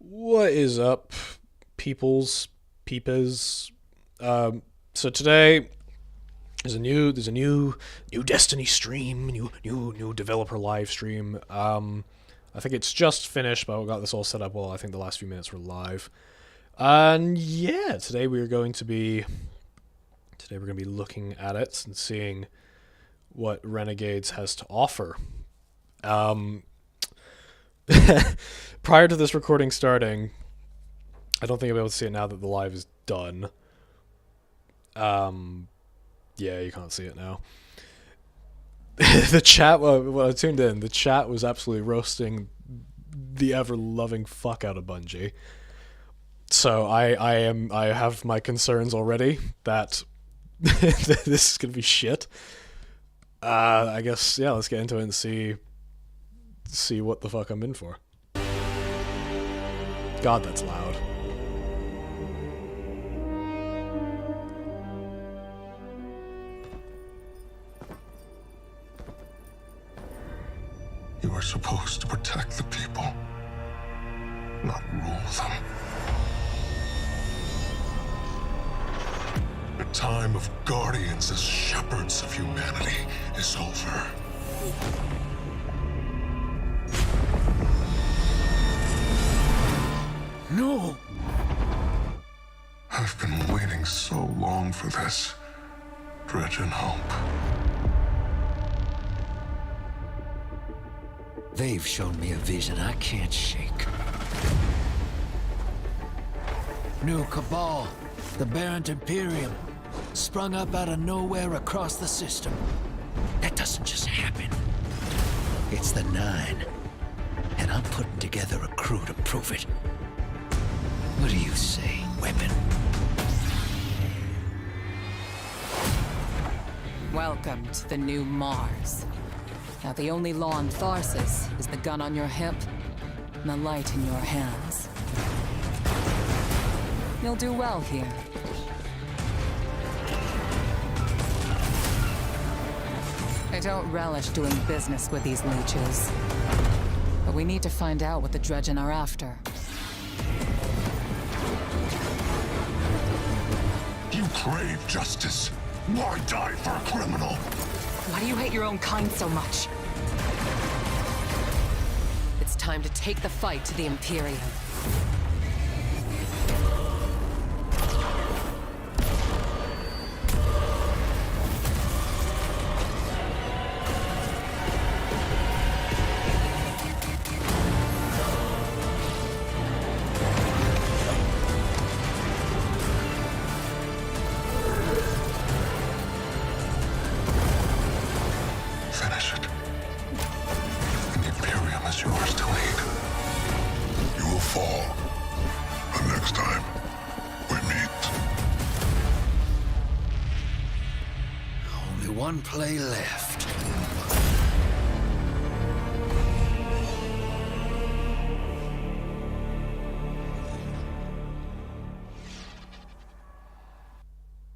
What is up, peoples, peepers? So today there's a new Destiny stream, new developer live stream. I think it's just finished, but we got this all set up. Well, I think the last few minutes were live, and yeah, today we're gonna be looking at it and seeing what Renegades has to offer. Um, Prior to this recording starting, I don't think I'll be able to see it now that the live is done. Yeah, you can't see it now. The chat, when I tuned in, the chat was absolutely roasting the ever-loving fuck out of Bungie. So I have my concerns already that this is gonna be shit. I guess, yeah, let's get into it and see what the fuck I'm in for. God, that's loud. You are supposed to protect the people, not rule them. The time of guardians as shepherds of humanity is over. No! I've been waiting so long for this. Dredge and hope. They've shown me a vision I can't shake. New Cabal, the Barrent Imperium, sprung up out of nowhere across the system. That doesn't just happen. It's the Nine, and I'm putting together a crew to prove it. What do you say, weapon? Welcome to the new Mars. Now the only law on Tharsis is the gun on your hip and the light in your hands. You'll do well here. I don't relish doing business with these leeches. But we need to find out what the Dredgen are after. You crave justice. Why die for a criminal? Why do you hate your own kind so much? It's time to take the fight to the Imperium. Finish it. And the Imperium is yours to lead. You will fall. The next time we meet. Only one play left.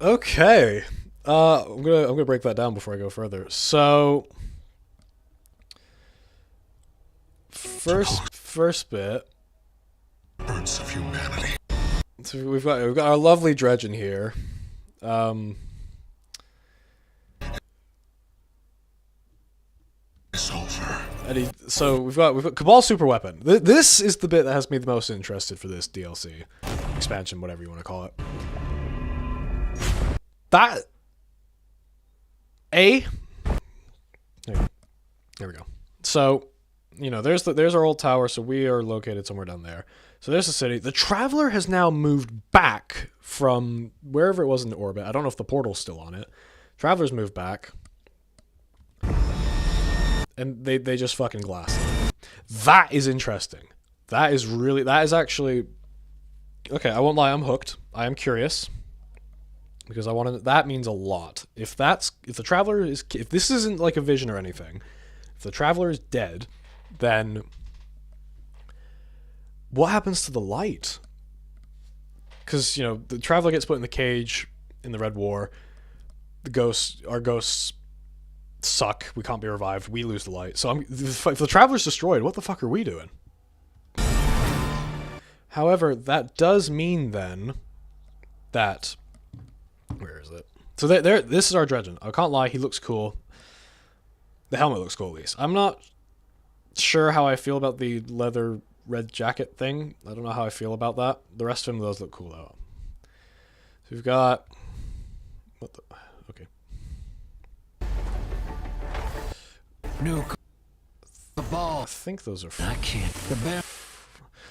Okay. I'm gonna break that down before I go further. So first bit. Birds of humanity. So we've got our lovely Dredgen here. It's over. So we've got Cabal super weapon. This is the bit that has me the most interested for this DLC expansion, whatever you want to call it. That there we go. So, you know, there's our old tower. So we are located somewhere down there. So there's the city. The Traveler has now moved back from wherever it was in orbit. I don't know if the portal's still on it. Traveler's moved back. And they just fucking glass it. That is interesting. That is actually... Okay, I won't lie, I'm hooked. I am curious. Because I want to... That means a lot. If the Traveler is... If this isn't like a vision or anything, if the Traveler is dead, then... What happens to the light? Because, you know, the Traveler gets put in the cage in the Red War. Our ghosts suck. We can't be revived. We lose the light. So if the Traveler's destroyed, what the fuck are we doing? However, that does mean then that... Where is it? So there, this is our Dredgen. I can't lie, he looks cool. The helmet looks cool, at least. I'm not sure how I feel about the leather red jacket thing. I don't know how I feel about that. The rest of him does look cool, though. So we've got... What the... Okay. New Cabal. I think those are... I can't. The bear.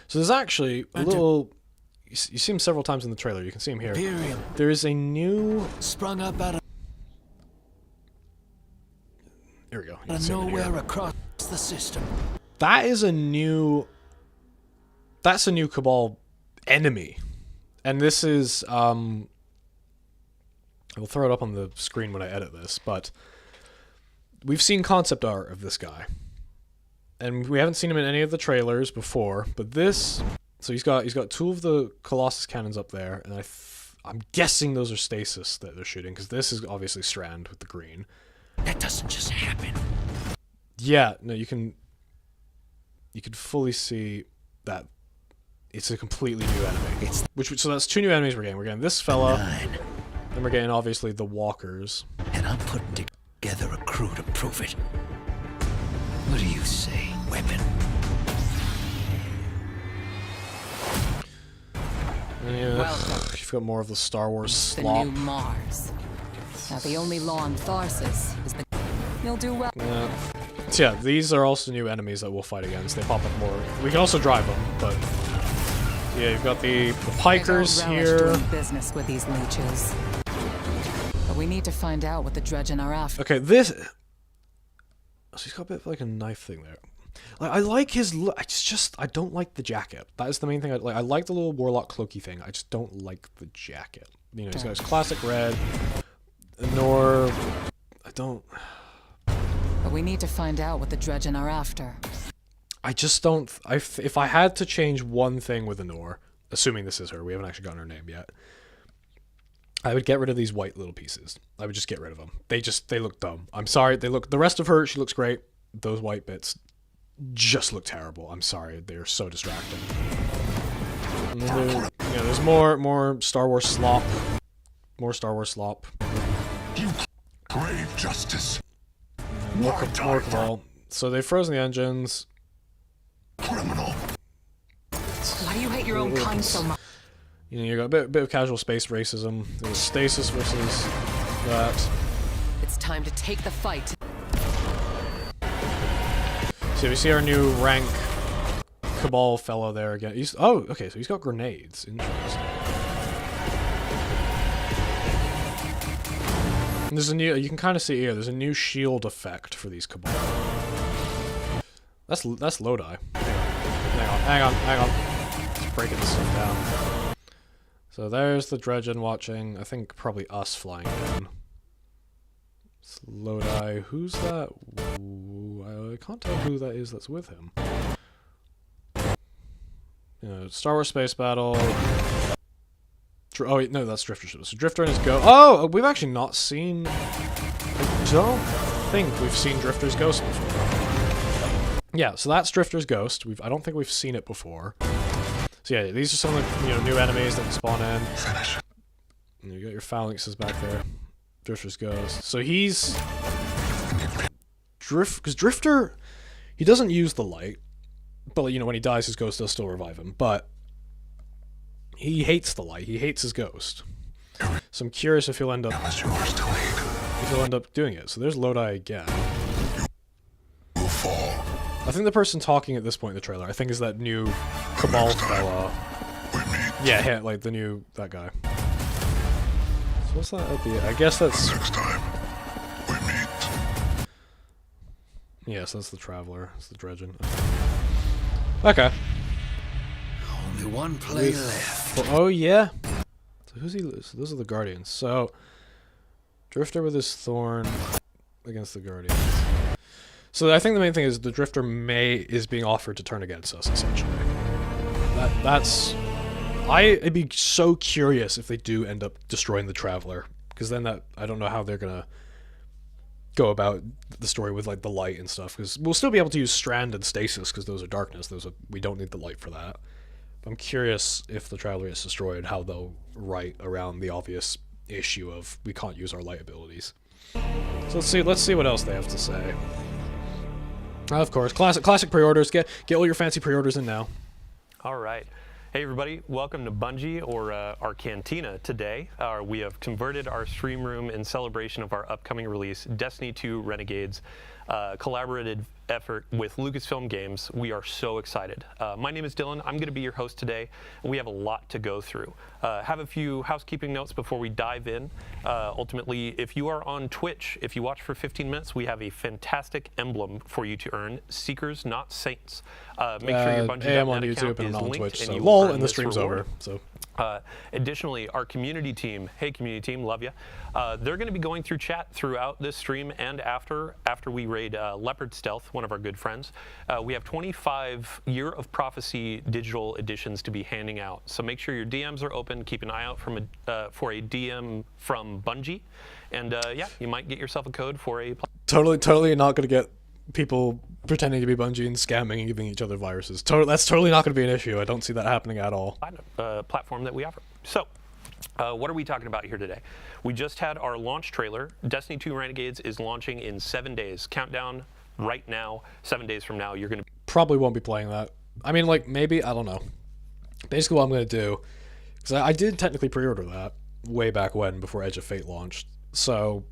So there's actually a little... You see him several times in the trailer. You can see him here. Imperium There is a new... sprung up out Here we go. You can of see him in here. nowhere across the system. That is a new... That's a new Cabal enemy. And this is... I will throw it up on the screen when I edit this, but... We've seen concept art of this guy. And we haven't seen him in any of the trailers before, but this... So he's got two of the Colossus cannons up there, and I'm guessing those are stasis that they're shooting, because this is obviously Strand with the green. That doesn't just happen. Yeah, no, you can fully see that it's a completely new enemy. So that's two new enemies we're getting. We're getting this fella, and we're getting obviously the walkers. And I'm putting together a crew to prove it. What do you say, weapon? Yeah, Welcome. you've got more of the Star Wars The slop. new Mars. Now the only law on Tharsis is the... You'll do well. Yeah. So yeah, these are also new enemies that we'll fight against. They pop up more. We can also drive them, but yeah, you've got the pikers I don't relish here. doing business with these leeches. But we need to find out what the Dredgen are after. Okay, this. So he's got a bit of like a knife thing there. Like, I like his look. I don't like the jacket. That is the main thing. I like the little warlock cloaky thing. I just don't like the jacket. You know, he's got his classic red. Nor, I don't. But we need to find out what the Dredgen are after. I just don't. If I had to change one thing with Anor, assuming this is her, we haven't actually gotten her name yet. I would get rid of these white little pieces. I would just get rid of them. They look dumb. I'm sorry. The rest of her, she looks great. Those white bits just look terrible. I'm sorry. They're so distracting. And then there's more Star Wars slop. More Star Wars slop. You crave justice. More Cabal. So they've frozen the engines. Criminal. Why do you hate your own kind so much? You know, you got a bit of casual space racism. There's stasis versus that. It's time to take the fight. So we see our new rank Cabal fellow there again. Okay, so he's got grenades. Interesting. And there's a new, you can kind of see here, there's a new shield effect for these Cabal. That's Lodi. Hang on. Just breaking this stuff down. So there's the Dredgen watching, I think probably us flying down. It's Lodi. Who's that? Ooh, I can't tell who that is that's with him. You know, Star Wars Space Battle. Oh wait, no, that's Drifter. So Drifter and his Ghost. Oh, we've actually not seen... I don't think we've seen Drifter's Ghost before. Yeah, so that's Drifter's Ghost. I don't think we've seen it before. So yeah, these are some of the new enemies that can spawn in. Finish. And you got your phalanxes back there. Drifter's Ghost. So he's... Because Drifter, he doesn't use the light. But, you know, when he dies, his ghost does still revive him. But he hates the light. He hates his ghost. So I'm curious if he'll end up... Is yours to lead. If he'll end up doing it. So there's Lodi again. You will fall. I think the person talking at this point in the trailer, I think is that new Cabal fella. We meet. Yeah, like the new... that guy. So what's that at the... I guess that's... Next time, we meet. Yes, that's the Traveler. It's the Dredgen. Okay. Only one play left. Oh, yeah. So who's he? So those are the Guardians. So, Drifter with his Thorn against the Guardians. So I think the main thing is the Drifter is being offered to turn against us, essentially. That's... I'd be so curious if they do end up destroying the Traveler. Because then I don't know how they're gonna go about the story with like the light and stuff, because we'll still be able to use Strand and Stasis because those are darkness. We don't need the light for that. I'm curious if the Traveler gets destroyed, how they'll write around the obvious issue of we can't use our light abilities. So let's see what else they have to say. Of course, classic pre-orders. Get all your fancy pre-orders in now. All right. Hey everybody, welcome to Bungie, or our Cantina today. We have converted our stream room in celebration of our upcoming release, Destiny 2 Renegades, collaborative effort with Lucasfilm Games. We are so excited. My name is Dylan. I'm going to be your host today, and we have a lot to go through. Have a few housekeeping notes before we dive in. Ultimately, if you are on Twitch, if you watch for 15 minutes, we have a fantastic emblem for you to earn, Seekers Not Saints. Make sure your Bungie.net I'm on account YouTube and is I'm on linked, Twitch, and so you lol, earn and the this stream's reward. over, so. Additionally, our community team, hey community team, love you. They're going to be going through chat throughout this stream and after we raid Leopard Stealth, one of our good friends. We have 25 Year of Prophecy digital editions to be handing out. So make sure your DMs are open. Keep an eye out for a DM from Bungie. And yeah, you might get yourself a code for a... Totally not going to get people pretending to be Bungie and scamming and giving each other viruses. That's totally not going to be an issue. I don't see that happening at all. Platform that we offer. So, what are we talking about here today? We just had our launch trailer. Destiny 2 Renegades is launching in 7 days. Countdown right now. 7 days from now, you're going to... Probably won't be playing that. I mean, like, maybe, I don't know. Basically what I'm going to do, because I did technically pre-order that way back when, before Edge of Fate launched. So,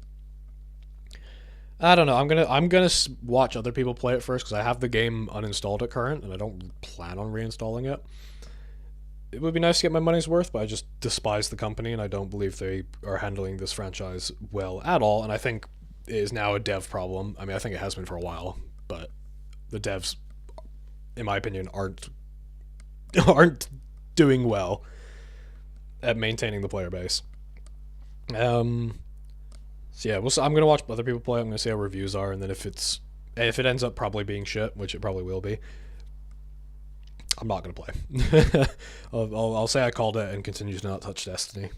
I don't know. I'm gonna watch other people play it first, because I have the game uninstalled at current, and I don't plan on reinstalling it. It would be nice to get my money's worth, but I just despise the company, and I don't believe they are handling this franchise well at all, and I think it is now a dev problem. I mean, I think it has been for a while, but the devs, in my opinion, aren't doing well at maintaining the player base. So yeah, I'm gonna watch other people play. I'm gonna see how reviews are, and then if it ends up probably being shit, which it probably will be, I'm not gonna play. I'll say I called it and continue to not touch Destiny.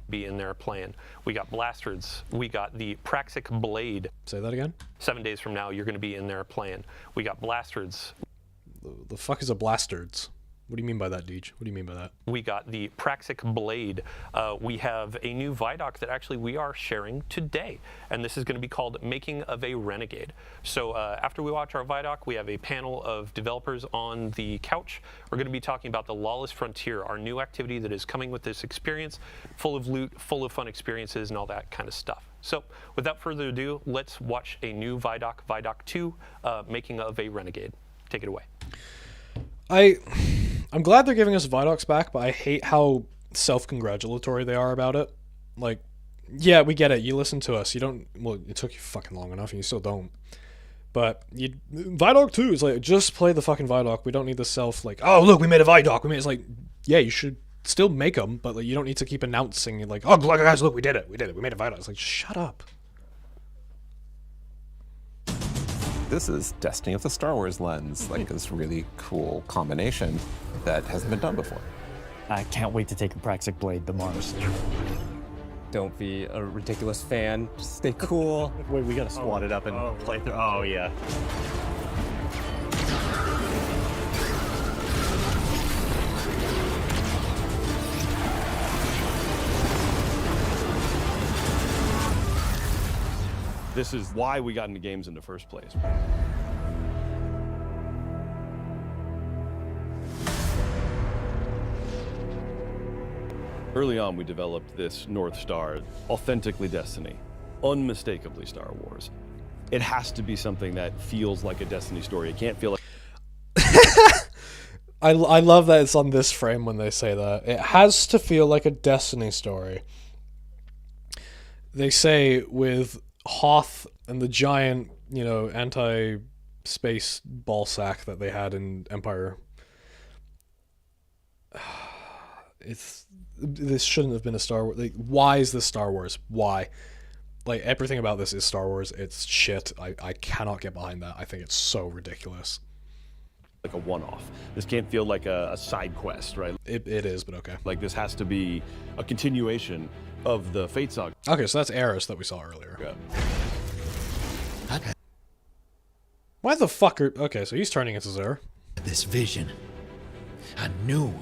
Be in there playing. We got Blasters. We got the Praxic Blade. Say that again? 7 days from now, you're going to be in there playing. We got Blasters. The fuck is a Blastards? What do you mean by that, Deej? What do you mean by that? We got the Praxic Blade. We have a new Vidoc that actually we are sharing today, and this is going to be called Making of a Renegade. So after we watch our Vidoc, we have a panel of developers on the couch. We're going to be talking about the Lawless Frontier, our new activity that is coming with this experience, full of loot, full of fun experiences, and all that kind of stuff. So without further ado, let's watch a new Vidoc, Vidoc 2, Making of a Renegade. Take it away. I'm glad they're giving us Vidocs back, but I hate how self-congratulatory they are about it. Like, yeah, we get it. You listen to us. You don't... Well, it took you fucking long enough, and you still don't. But Vidoc 2 is like, just play the fucking Vidoc. We don't need the like, oh, look, we made a Vidoc. It's like, yeah, you should still make them, but like, you don't need to keep announcing, like, oh, guys, look, we did it. We made a Vidoc. It's like, shut up. This is Destiny with the Star Wars lens, like this really cool combination that hasn't been done before. I can't wait to take a Praxic Blade to Mars. Don't be a ridiculous fan. Just stay cool. Wait, we gotta swat it up and play through. Oh, yeah. This is why we got into games in the first place. Early on, we developed this North Star, authentically Destiny, unmistakably Star Wars. It has to be something that feels like a Destiny story. It can't feel like... I love that it's on this frame when they say that. It has to feel like a Destiny story. They say with Hoth and the giant, anti-space ball sack that they had in Empire. This shouldn't have been a Star Wars. Like, why is this Star Wars? Why? Like, everything about this is Star Wars. It's shit. I cannot get behind that. I think it's so ridiculous. Like a one-off. This can't feel like a side quest, right? It is, but okay. Like, this has to be a continuation of the Fate Saga. Okay, so that's Eris that we saw earlier. Yeah. Why the fuck are... Okay, so he's turning into Xur. This vision. I knew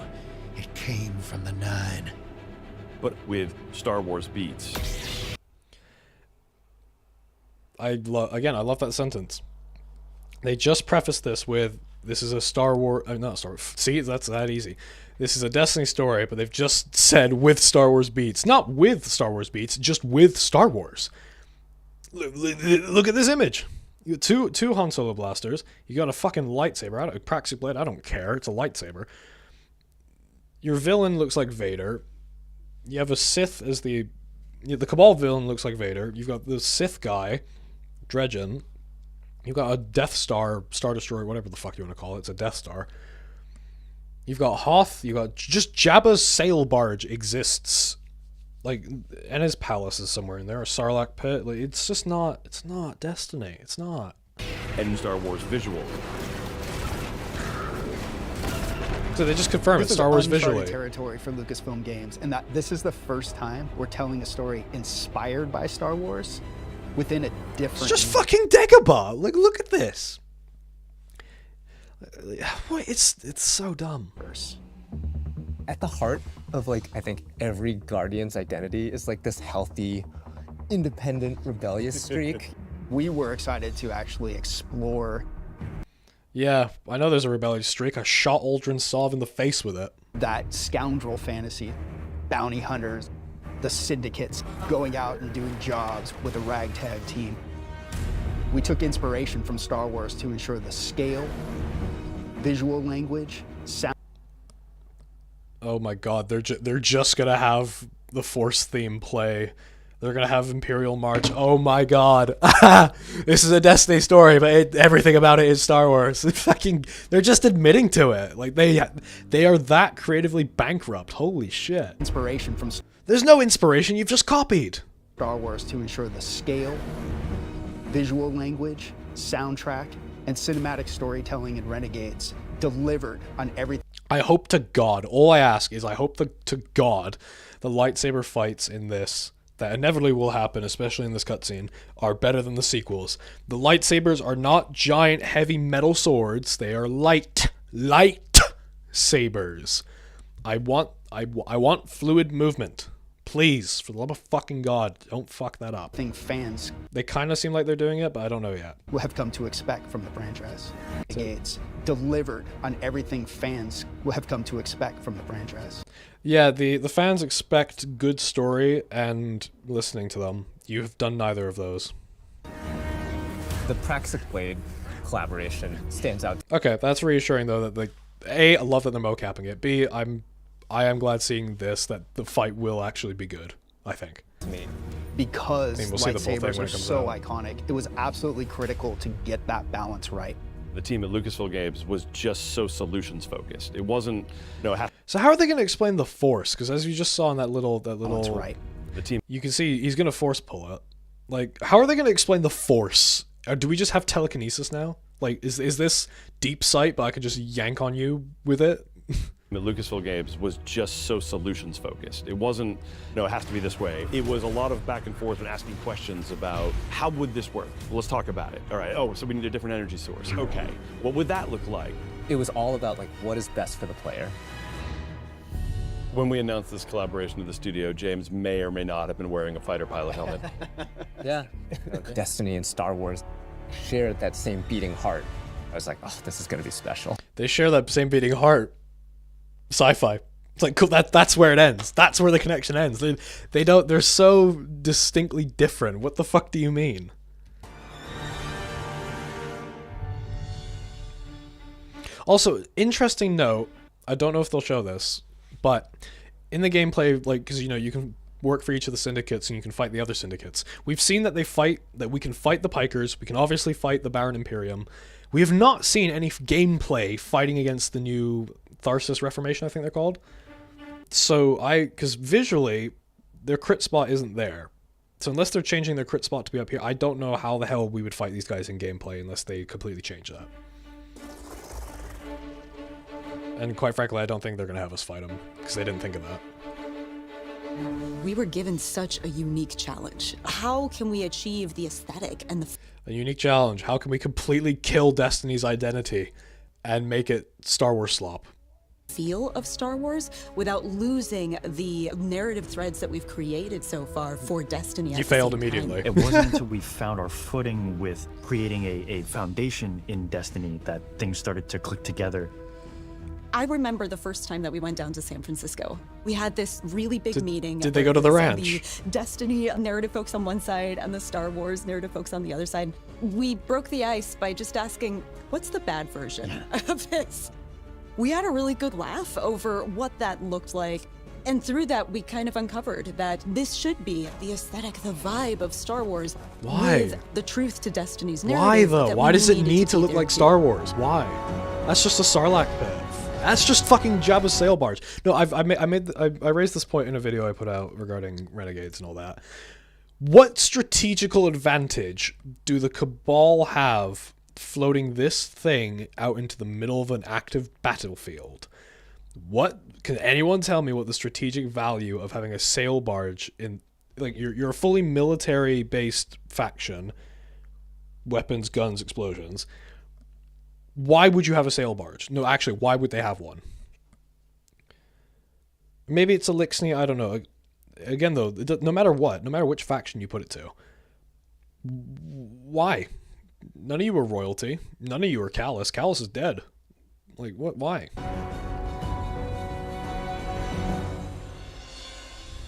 came from the Nine. but with Star Wars beats. I love that sentence. They just prefaced this with, this is a Star Wars, not Star Wars, see, that's that easy. This is a Destiny story, but they've just said with Star Wars beats. Not with Star Wars beats, just with Star Wars. Look at this image. You got two Han Solo blasters. You got a fucking lightsaber. A Praxic blade, I don't care. It's a lightsaber. Your villain looks like Vader. You have a Sith as the Cabal villain looks like Vader. You've got the Sith guy, Dredgen. You've got a Death Star, Star Destroyer, whatever the fuck you want to call it. It's a Death Star. You've got Hoth. You've got just Jabba's sail barge exists, like, and his palace is somewhere in there. A Sarlacc pit. Like, it's just not. It's not Destiny. It's not. And Star Wars visual. So they just confirm it's Star Wars visually. Territory for Lucasfilm Games, and that this is the first time we're telling a story inspired by Star Wars within a different. It's just fucking Dagobah. Like, look at this. What? It's so dumb. At the heart of, like, I think every Guardian's identity is like this healthy, independent, rebellious streak. We were excited to actually explore. Yeah, I know there's a rebellious streak. I shot Aldrin Sov in the face with it. That scoundrel fantasy, bounty hunters, the syndicates going out and doing jobs with a ragtag team. We took inspiration from Star Wars to ensure the scale, visual language, sound. Oh my god, they're just gonna have the Force theme play. They're gonna have Imperial March. Oh my god, this is a Destiny story, but everything about it is Star Wars. They're just admitting to it. Like they are that creatively bankrupt. Holy shit. Inspiration from. There's no inspiration. You've just copied Star Wars to ensure the scale, visual language, soundtrack, and cinematic storytelling in Renegades delivered on everything. I hope to God, all I ask is I hope to God the lightsaber fights in this, that inevitably will happen, especially in this cutscene, are better than the sequels. The lightsabers are not giant heavy metal swords, they are light sabers. I want fluid movement. Please, for the love of fucking God, don't fuck that up. Fans They kind of seem like they're doing it, but I don't know yet. will have come to expect from the franchise. Renegades delivered on everything fans will have come to expect from the franchise. Yeah, the fans expect good story and listening to them. You've done neither of those. The Praxic Blade collaboration stands out. Okay, that's reassuring though that, like, A, I love that they're mocapping it. B, I am glad seeing this, that the fight will actually be good, I think. To me. Because we'll see the full thing lightsabers when are it comes so out. iconic, it was absolutely critical to get that balance right. The team at Lucasfilm Games was just so solutions focused. It wasn't, So how are they going to explain the Force? Because as you just saw in that little That's right. the team. you can see he's going to Force pull it. Like, how are they going to explain the Force? Do we just have telekinesis now? Like, is this deep sight, but I could just yank on you with it? At Lucasfilm Games was just so solutions focused. It wasn't, it has to be this way. It was a lot of back and forth and asking questions about how would this work? Well, let's talk about it. All right. Oh, so we need a different energy source. Okay. What would that look like? It was all about, like, what is best for the player. When we announced this collaboration to the studio, James may or may not have been wearing a fighter pilot helmet. Yeah. Destiny and Star Wars shared that same beating heart. I was like, oh, this is gonna be special. They share that same beating heart. Sci-fi. It's like, cool, that's where it ends. That's where the connection ends. They're so distinctly different. What the fuck do you mean? Also, interesting note, I don't know if they'll show this, but in the gameplay, like, because, you can work for each of the syndicates and you can fight the other syndicates. We've seen that we can fight the Pikers, we can obviously fight the Baron Imperium. We have not seen any gameplay fighting against the new Tharsis Reformation, I think they're called. So because visually, their crit spot isn't there. So unless they're changing their crit spot to be up here, I don't know how the hell we would fight these guys in gameplay unless they completely change that. And quite frankly, I don't think they're going to have us fight them, because they didn't think of that. We were given such a unique challenge. How can we achieve the aesthetic and the... A unique challenge. How can we completely kill Destiny's identity and make it Star Wars slop? feel of Star Wars without losing the narrative threads that we've created so far for Destiny. You failed immediately. It wasn't until we found our footing with creating a foundation in Destiny that things started to click together. I remember the first time that we went down to San Francisco. We had this really big meeting. Did they go to the where it was ranch? The Destiny narrative folks on one side and the Star Wars narrative folks on the other side. We broke the ice by just asking, what's the bad version of this? We had a really good laugh over what that looked like. And through that, we kind of uncovered that this should be the aesthetic, the vibe of Star Wars. Why? With the truth to Destiny's narrative. Why though? that Why we does it needed need to be look there like too. Star Wars? Why? That's just a Sarlacc pit. That's just fucking Jabba's sail barge. No, I raised this point in a video I put out regarding Renegades and all that. What strategical advantage do the Cabal have floating this thing out into the middle of an active battlefield? What can anyone tell me what the strategic value of having a sail barge in, like, you're a fully military based faction, weapons, guns, explosions. Why would you have a sail barge? No, actually, why would they have one? Maybe it's a Lixney, I don't know. Again, though, no matter what, no matter which faction you put it to, why? None of you are royalty. None of you are Callus. Callus is dead. Like, what? Why?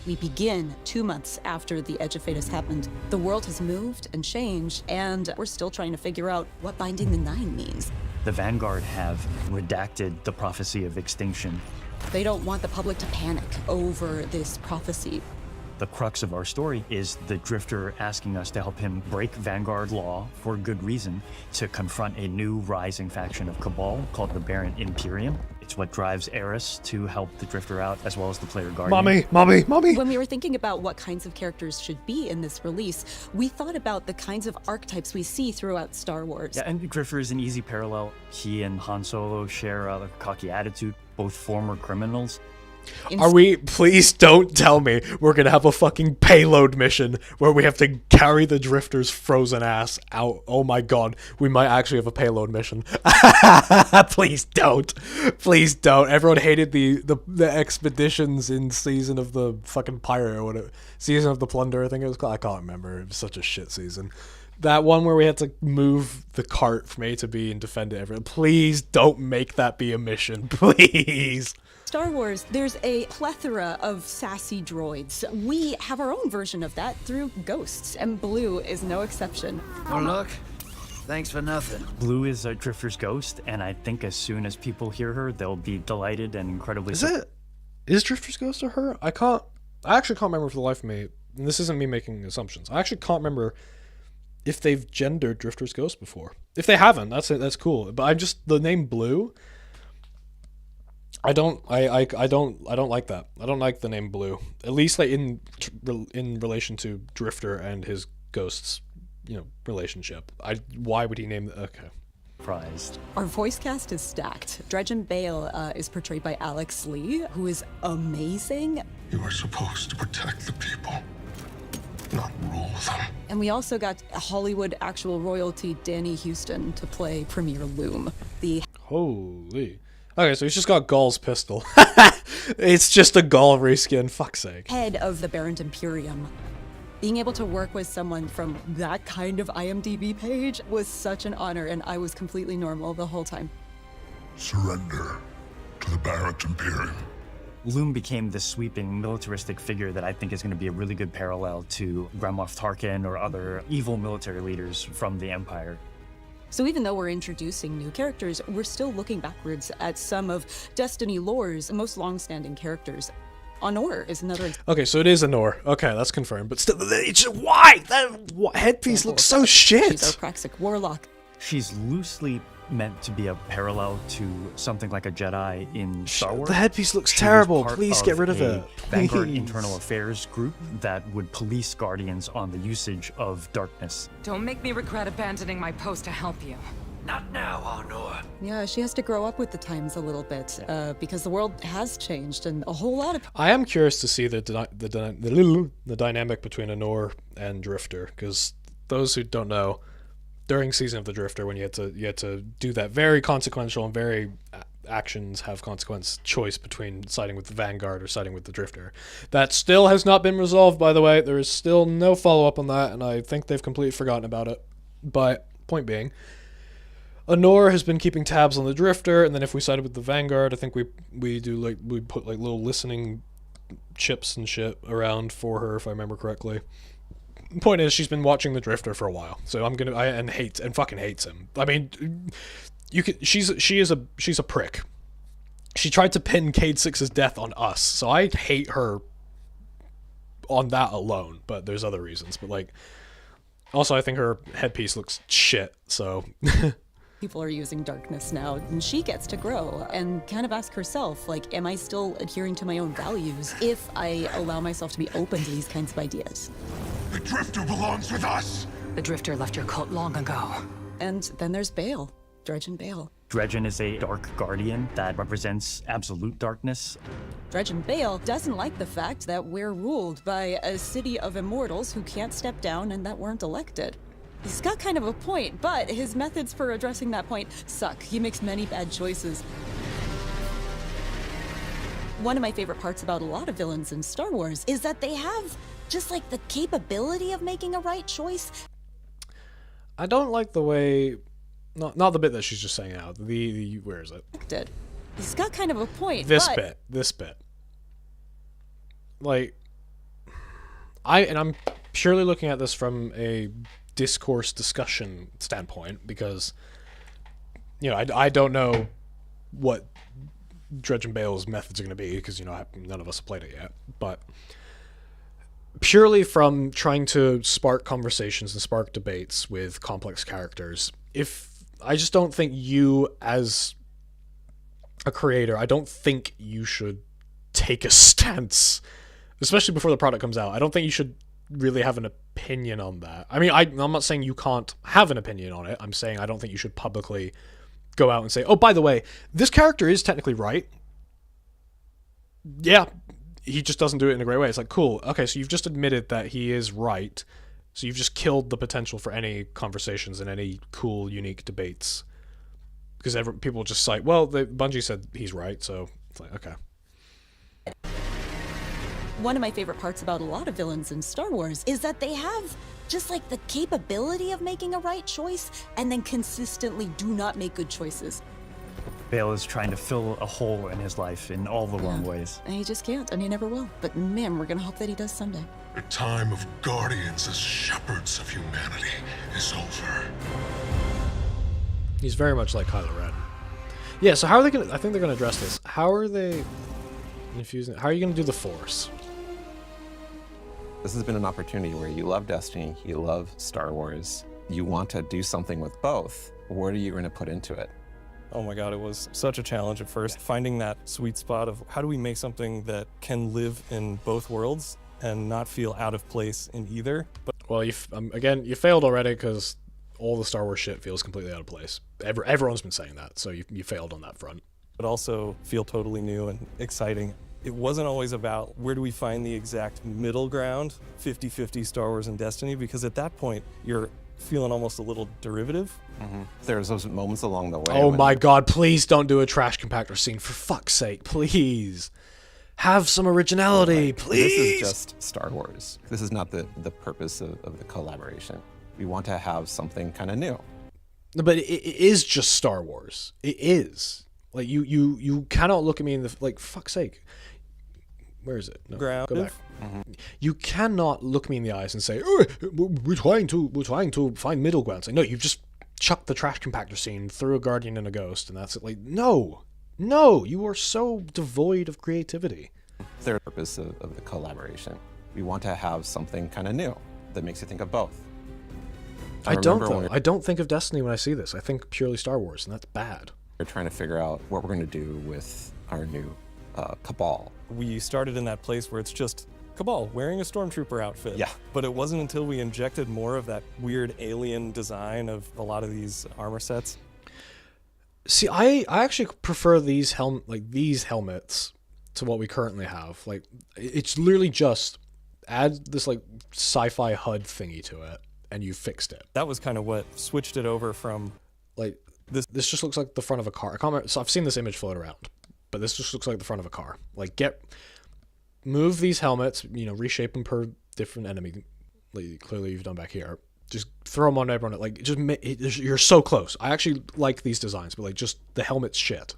We begin 2 months after the Edge of Fate has happened. The world has moved and changed, and we're still trying to figure out what Binding the Nine means. The Vanguard have redacted the prophecy of extinction. They don't want the public to panic over this prophecy. The crux of our story is the Drifter asking us to help him break Vanguard law for good reason to confront a new rising faction of Cabal called the Barren Imperium. It's what drives Eris to help the Drifter out, as well as the player Guardian. Mommy! When we were thinking about what kinds of characters should be in this release, we thought about the kinds of archetypes we see throughout Star Wars. Yeah, and Drifter is an easy parallel. He and Han Solo share a cocky attitude, both former criminals. Are we? Please don't tell me we're gonna have a fucking payload mission where we have to carry the Drifter's frozen ass out. Oh my god, we might actually have a payload mission. Please don't. Please don't. Everyone hated the expeditions in Season of the fucking Pirate or whatever. Season of the Plunder, I think it was called. I can't remember. It was such a shit season. That one where we had to move the cart from A to B and defend it. Everyone, please don't make that be a mission. Please. Star Wars, there's a plethora of sassy droids. We have our own version of that through Ghosts, and Blue is no exception. Oh, look. Thanks for nothing. Blue is a Drifter's ghost, and I think as soon as people hear her, they'll be delighted and incredibly... Is Drifter's Ghost or her? I actually can't remember for the life of me, and this isn't me making assumptions. I actually can't remember if they've gendered Drifter's Ghost before. If they haven't, that's cool. But the name Blue... I don't like that. I don't like the name Blue. At least like in relation to Drifter and his ghost's, relationship. Why would he name okay. Prized. Our voice cast is stacked. Dredgen Bale is portrayed by Alex Lee, who is amazing. You are supposed to protect the people, not rule them. And we also got Hollywood actual royalty Danny Houston to play Premier Loom. Holy. Okay, so he's just got Gaul's pistol. It's just a Gaul reskin, fuck's sake. Head of the Barren Imperium. Being able to work with someone from that kind of IMDb page was such an honor, and I was completely normal the whole time. Surrender to the Barren Imperium. Loom became this sweeping militaristic figure that I think is going to be a really good parallel to Grand Moff Tarkin or other evil military leaders from the Empire. So even though we're introducing new characters, we're still looking backwards at some of Destiny lore's most long-standing characters. Honor is another. Okay, so it is Honor. Okay, that's confirmed. But still, why? That headpiece looks so shit. She's our Praxic warlock. She's loosely meant to be a parallel to something like a Jedi in Star Wars. The headpiece looks She terrible. was part Please get rid of a it. Vanguard Please. Internal Affairs group that would police Guardians on the usage of darkness. Don't make me regret abandoning my post to help you. Not now, Honor. Yeah, she has to grow up with the times a little bit because the world has changed and a whole lot of. I am curious to see the dynamic between Honor and Drifter, because those who don't know, during Season of the Drifter, when you had to do that very consequential and very actions have consequence choice between siding with the Vanguard or siding with the Drifter. That still has not been resolved, by the way. There is still no follow-up on that, and I think they've completely forgotten about it. But, point being, Honor has been keeping tabs on the Drifter, and then if we sided with the Vanguard, I think we put like little listening chips and shit around for her, if I remember correctly. Point is, she's been watching the Drifter for a while, so and fucking hates him. I mean, she's a prick. She tried to pin Cade 6's death on us, so I hate her on that alone. But there's other reasons. But like, also I think her headpiece looks shit. So. People are using darkness now, and she gets to grow and kind of ask herself, like, am I still adhering to my own values if I allow myself to be open to these kinds of ideas? The Drifter belongs with us! The Drifter left your cult long ago. And then there's Bale, Dredgen Bale. Dredgen is a dark guardian that represents absolute darkness. Dredgen Bale doesn't like the fact that we're ruled by a city of immortals who can't step down and that weren't elected. He's got kind of a point, but his methods for addressing that point suck. He makes many bad choices. One of my favorite parts about a lot of villains in Star Wars is that they have just like the capability of making a right choice. I don't like the way, not the bit that she's just saying out. The where is it? He's got kind of a point. This bit. Like, I'm purely looking at this from a discourse discussion standpoint, because you know I don't know what Dredgen Bale's methods are going to be, because you know none of us have played it yet, but purely from trying to spark conversations and spark debates with complex characters, I just don't think you as a creator, I don't think you should take a stance, especially before the product comes out. I don't think you should really have an opinion on that. I mean, I'm not saying you can't have an opinion on it. I'm saying I don't think you should publicly go out and say, oh, by the way, this character is technically right. Yeah, he just doesn't do it in a great way. It's like, cool, okay, so you've just admitted that he is right, so you've just killed the potential for any conversations and any cool, unique debates. Because people just cite, well, Bungie said he's right, so it's like, okay. One of my favorite parts about a lot of villains in Star Wars is that they have just like the capability of making a right choice and then consistently do not make good choices. Bale is trying to fill a hole in his life in all the wrong ways. And he just can't, and he never will. But man, we're gonna hope that he does someday. The time of guardians as shepherds of humanity is over. He's very much like Kylo Ren. Yeah, so how are they gonna, I think they're gonna address this. How are they infusing, how are you gonna do the Force? This has been an opportunity where you love Destiny, you love Star Wars, you want to do something with both. What are you going to put into it? Oh my god, it was such a challenge at first, finding that sweet spot of how do we make something that can live in both worlds and not feel out of place in either. But well, again, you failed already, because all the Star Wars shit feels completely out of place. Everyone's been saying that, so you failed on that front. But also feel totally new and exciting. It wasn't always about where do we find the exact middle ground, 50-50 Star Wars and Destiny, because at that point, you're feeling almost a little derivative. Mm-hmm. There's those moments along the way. Oh my god, please don't do a trash compactor scene, for fuck's sake, please. Have some originality, please. This is just Star Wars. This is not the purpose of the collaboration. We want to have something kind of new. But it is just Star Wars. It is. Like, you cannot look at me in the, like, fuck's sake. Where is it? No, go back. Mm-hmm. You cannot look me in the eyes and say, oh, we're trying to find middle ground. It's like, no, you've just chucked the trash compactor scene, threw a Guardian and a Ghost, and that's it. Like, no, you are so devoid of creativity. The purpose of the collaboration. We want to have something kind of new that makes you think of both. I don't, though. I don't think of Destiny when I see this. I think purely Star Wars, and that's bad. We're trying to figure out what we're going to do with our new Cabal. We started in that place where it's just Cabal wearing a stormtrooper outfit. Yeah. But it wasn't until we injected more of that weird alien design of a lot of these armor sets. See, I actually prefer these helmets to what we currently have. Like, it's literally just add this like sci-fi HUD thingy to it, and you fixed it. That was kind of what switched it over from like This just looks like the front of a car. I can't remember, so I've seen this image float around, but this just looks like the front of a car. Like, move these helmets, reshape them per different enemy. Like, clearly you've done back here. Just throw them on everyone. Like, you're so close. I actually like these designs, but like, just the helmet's shit.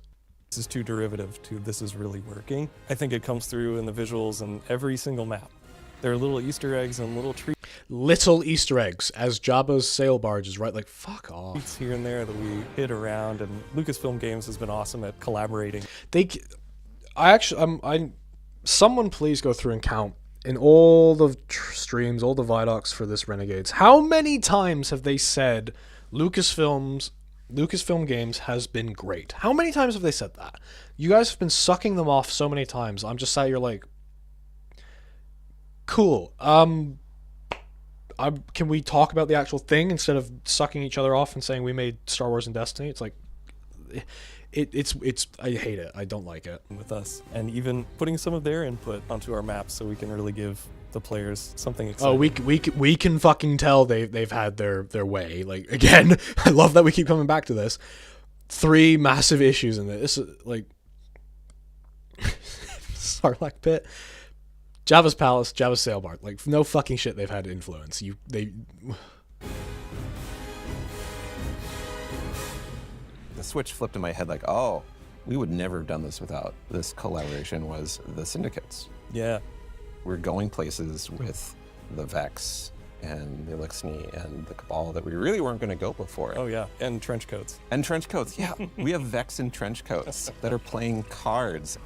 This is too derivative to this is really working. I think it comes through in the visuals in every single map. There are little Easter eggs and little treats. Little Easter eggs as Jabba's sail barge is right. Like, fuck off. Here and there that we hit around, and Lucasfilm Games has been awesome at collaborating. Someone please go through and count in all the streams, all the Vidocs for this Renegades. How many times have they said Lucasfilm Games has been great? How many times have they said that? You guys have been sucking them off so many times. I'm just sat here like, cool. Can we talk about the actual thing instead of sucking each other off and saying we made Star Wars and Destiny? It's like, it's I hate it. I don't like it. With us, and even putting some of their input onto our maps so we can really give the players something exciting. Oh, we can fucking tell they've had their way. Like, again, I love that we keep coming back to this. 3 massive issues in this. Like, Sarlacc Pit, Jabba's Palace, Jabba's Sailbar. Like, no fucking shit they've had influence. The switch flipped in my head like, oh, we would never have done this without this collaboration was the Syndicates. Yeah. We're going places with the Vex and the Elixni and the Cabal that we really weren't going to go before. Oh yeah, and trench coats. And trench coats, yeah. We have Vex in trench coats that are playing cards.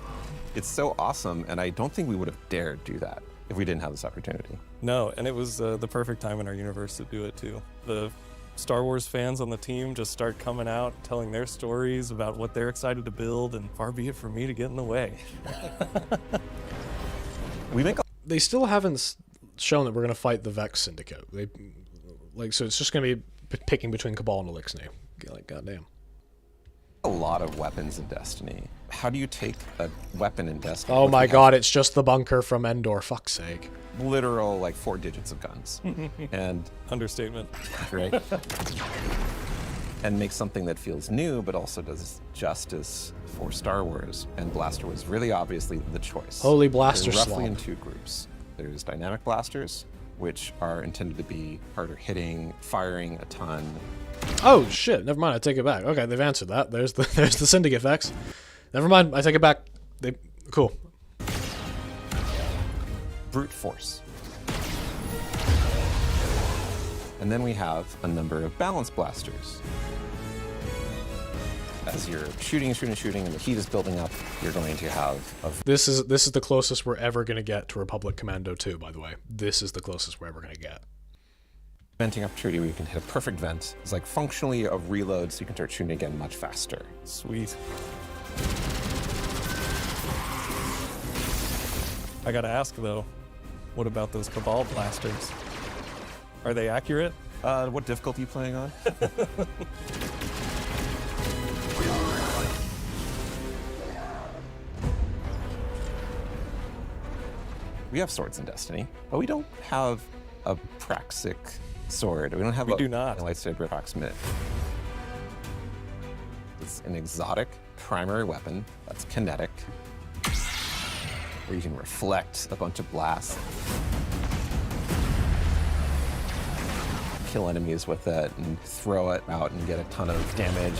It's so awesome, and I don't think we would have dared do that if we didn't have this opportunity. No, and it was the perfect time in our universe to do it too. The Star Wars fans on the team just start coming out, telling their stories about what they're excited to build, and far be it for me to get in the way. They still haven't shown that we're going to fight the Vex Syndicate. So it's just going to be picking between Cabal and Elixni. Like, goddamn. A lot of weapons in Destiny. How do you take a weapon in Destiny? Oh my god, it's just the bunker from Endor, fuck's sake. Literal, like, 4 digits of guns. And understatement. Right? And make something that feels new, but also does justice for Star Wars. And Blaster was really obviously the choice. Holy blaster They're roughly slop. in 2 groups. There's dynamic blasters, which are intended to be harder hitting, firing a ton. Oh shit! Never mind. I take it back. Okay, they've answered that. There's the Syndicate Vex. Never mind. I take it back. Cool. Brute force. And then we have a number of balance blasters. As you're shooting, and the heat is building up, you're going to have This is the closest we're ever going to get to Republic Commando 2, by the way. This is the closest we're ever going to get. venting opportunity where you can hit a perfect vent. It's like functionally a reload, so you can start shooting again much faster. Sweet. I gotta ask though, what about those Cabal blasters? Are they accurate? What difficulty are you playing on? We have swords in Destiny, but we don't have a praxic sword. We don't have a lightsaber approximate. It's an exotic primary weapon that's kinetic, where you can reflect a bunch of blasts, kill enemies with it, and throw it out and get a ton of damage.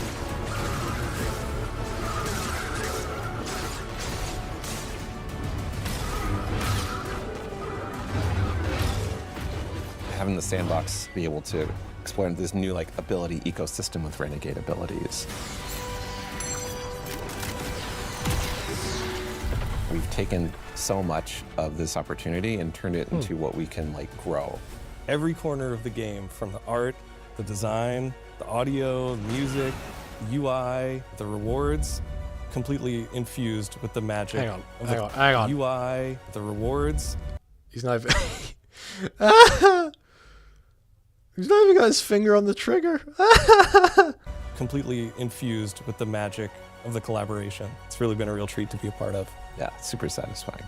Having the sandbox be able to explore this new ability ecosystem with renegade abilities. We've taken so much of this opportunity and turned it into what we can grow. Every corner of the game, from the art, the design, the audio, the music, the UI, the rewards, completely infused with the magic. Hang on. UI, the rewards. He's not even... He's not even got his finger on the trigger. Completely infused with the magic of the collaboration. It's really been a real treat to be a part of. Yeah, it's super satisfying.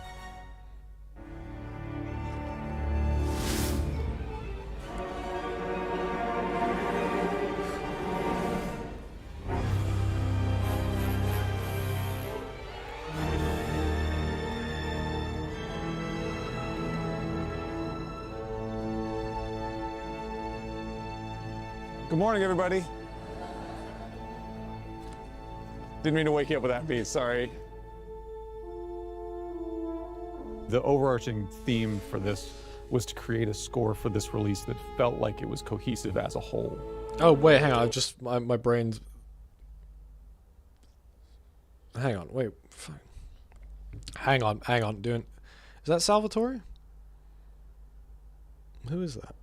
Good morning, everybody. Didn't mean to wake you up with that beat, sorry. The overarching theme for this was to create a score for this release that felt like it was cohesive as a whole. Oh, wait, hang on. My brain's... Hang on, wait. Fuck. Hang on. Is that Salvatore? Who is that?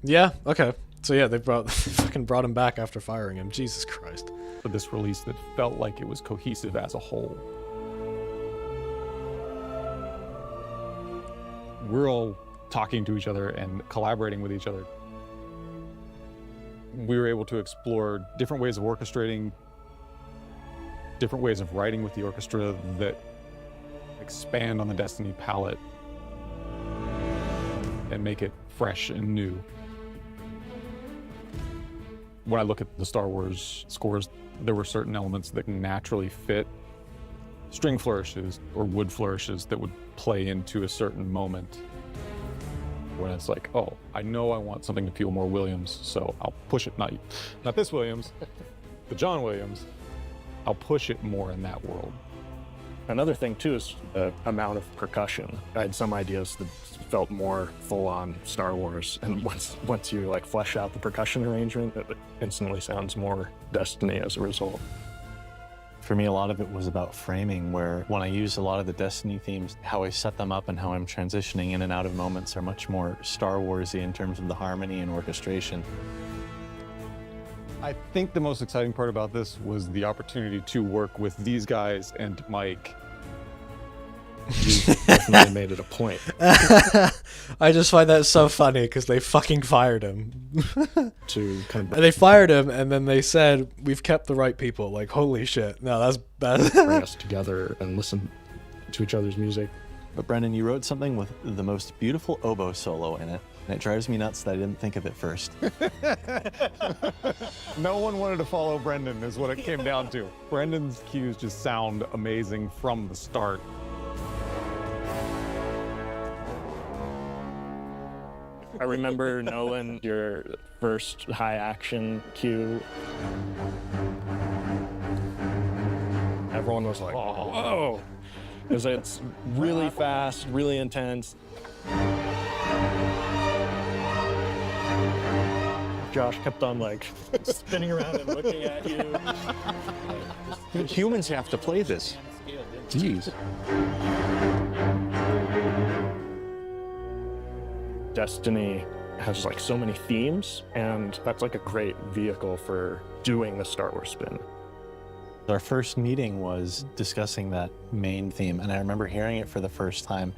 Yeah, okay. So yeah, they fucking brought him back after firing him. Jesus Christ. For this release that felt like it was cohesive as a whole. We're all talking to each other and collaborating with each other. We were able to explore different ways of orchestrating, different ways of writing with the orchestra that expand on the Destiny palette and make it fresh and new. When I look at the Star Wars scores, there were certain elements that naturally fit string flourishes or wood flourishes that would play into a certain moment. When it's like, oh, I know I want something to feel more Williams, so I'll push it. Not this Williams, the John Williams. I'll push it more in that world. Another thing too is the amount of percussion. I had some ideas that felt more full-on Star Wars, and once you like flesh out the percussion arrangement, it instantly sounds more Destiny as a result. For me, a lot of it was about framing, where when I use a lot of the Destiny themes, how I set them up and how I'm transitioning in and out of moments are much more Star Wars-y in terms of the harmony and orchestration. I think the most exciting part about this was the opportunity to work with these guys and Mike. You definitely made it a point. I just find that so funny because they fucking fired him. They fired him and then they said, we've kept the right people. Like, holy shit. No, that's bad. Bring us together and listen to each other's music. But Brendan, you wrote something with the most beautiful oboe solo in it, and it drives me nuts that I didn't think of it first. No one wanted to follow Brendan is what it came down to. Brendan's cues just sound amazing from the start. I remember, Nolan, your first high action cue. Everyone was like, whoa. Because it's really fast, really intense. Josh kept on like spinning around and looking at you. Humans have to play this. Jeez. Destiny has like so many themes, and that's like a great vehicle for doing the Star Wars spin. Our first meeting was discussing that main theme, and I remember hearing it for the first time.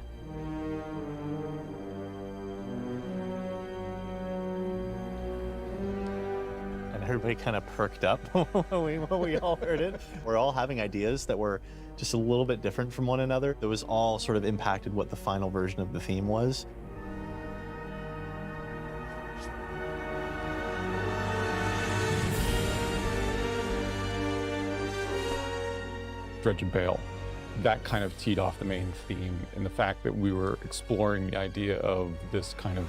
And everybody kind of perked up when we all heard it. We're all having ideas that were just a little bit different from one another. That was all sort of impacted what the final version of the theme was. Dredge and Bale. That kind of teed off the main theme, and the fact that we were exploring the idea of this kind of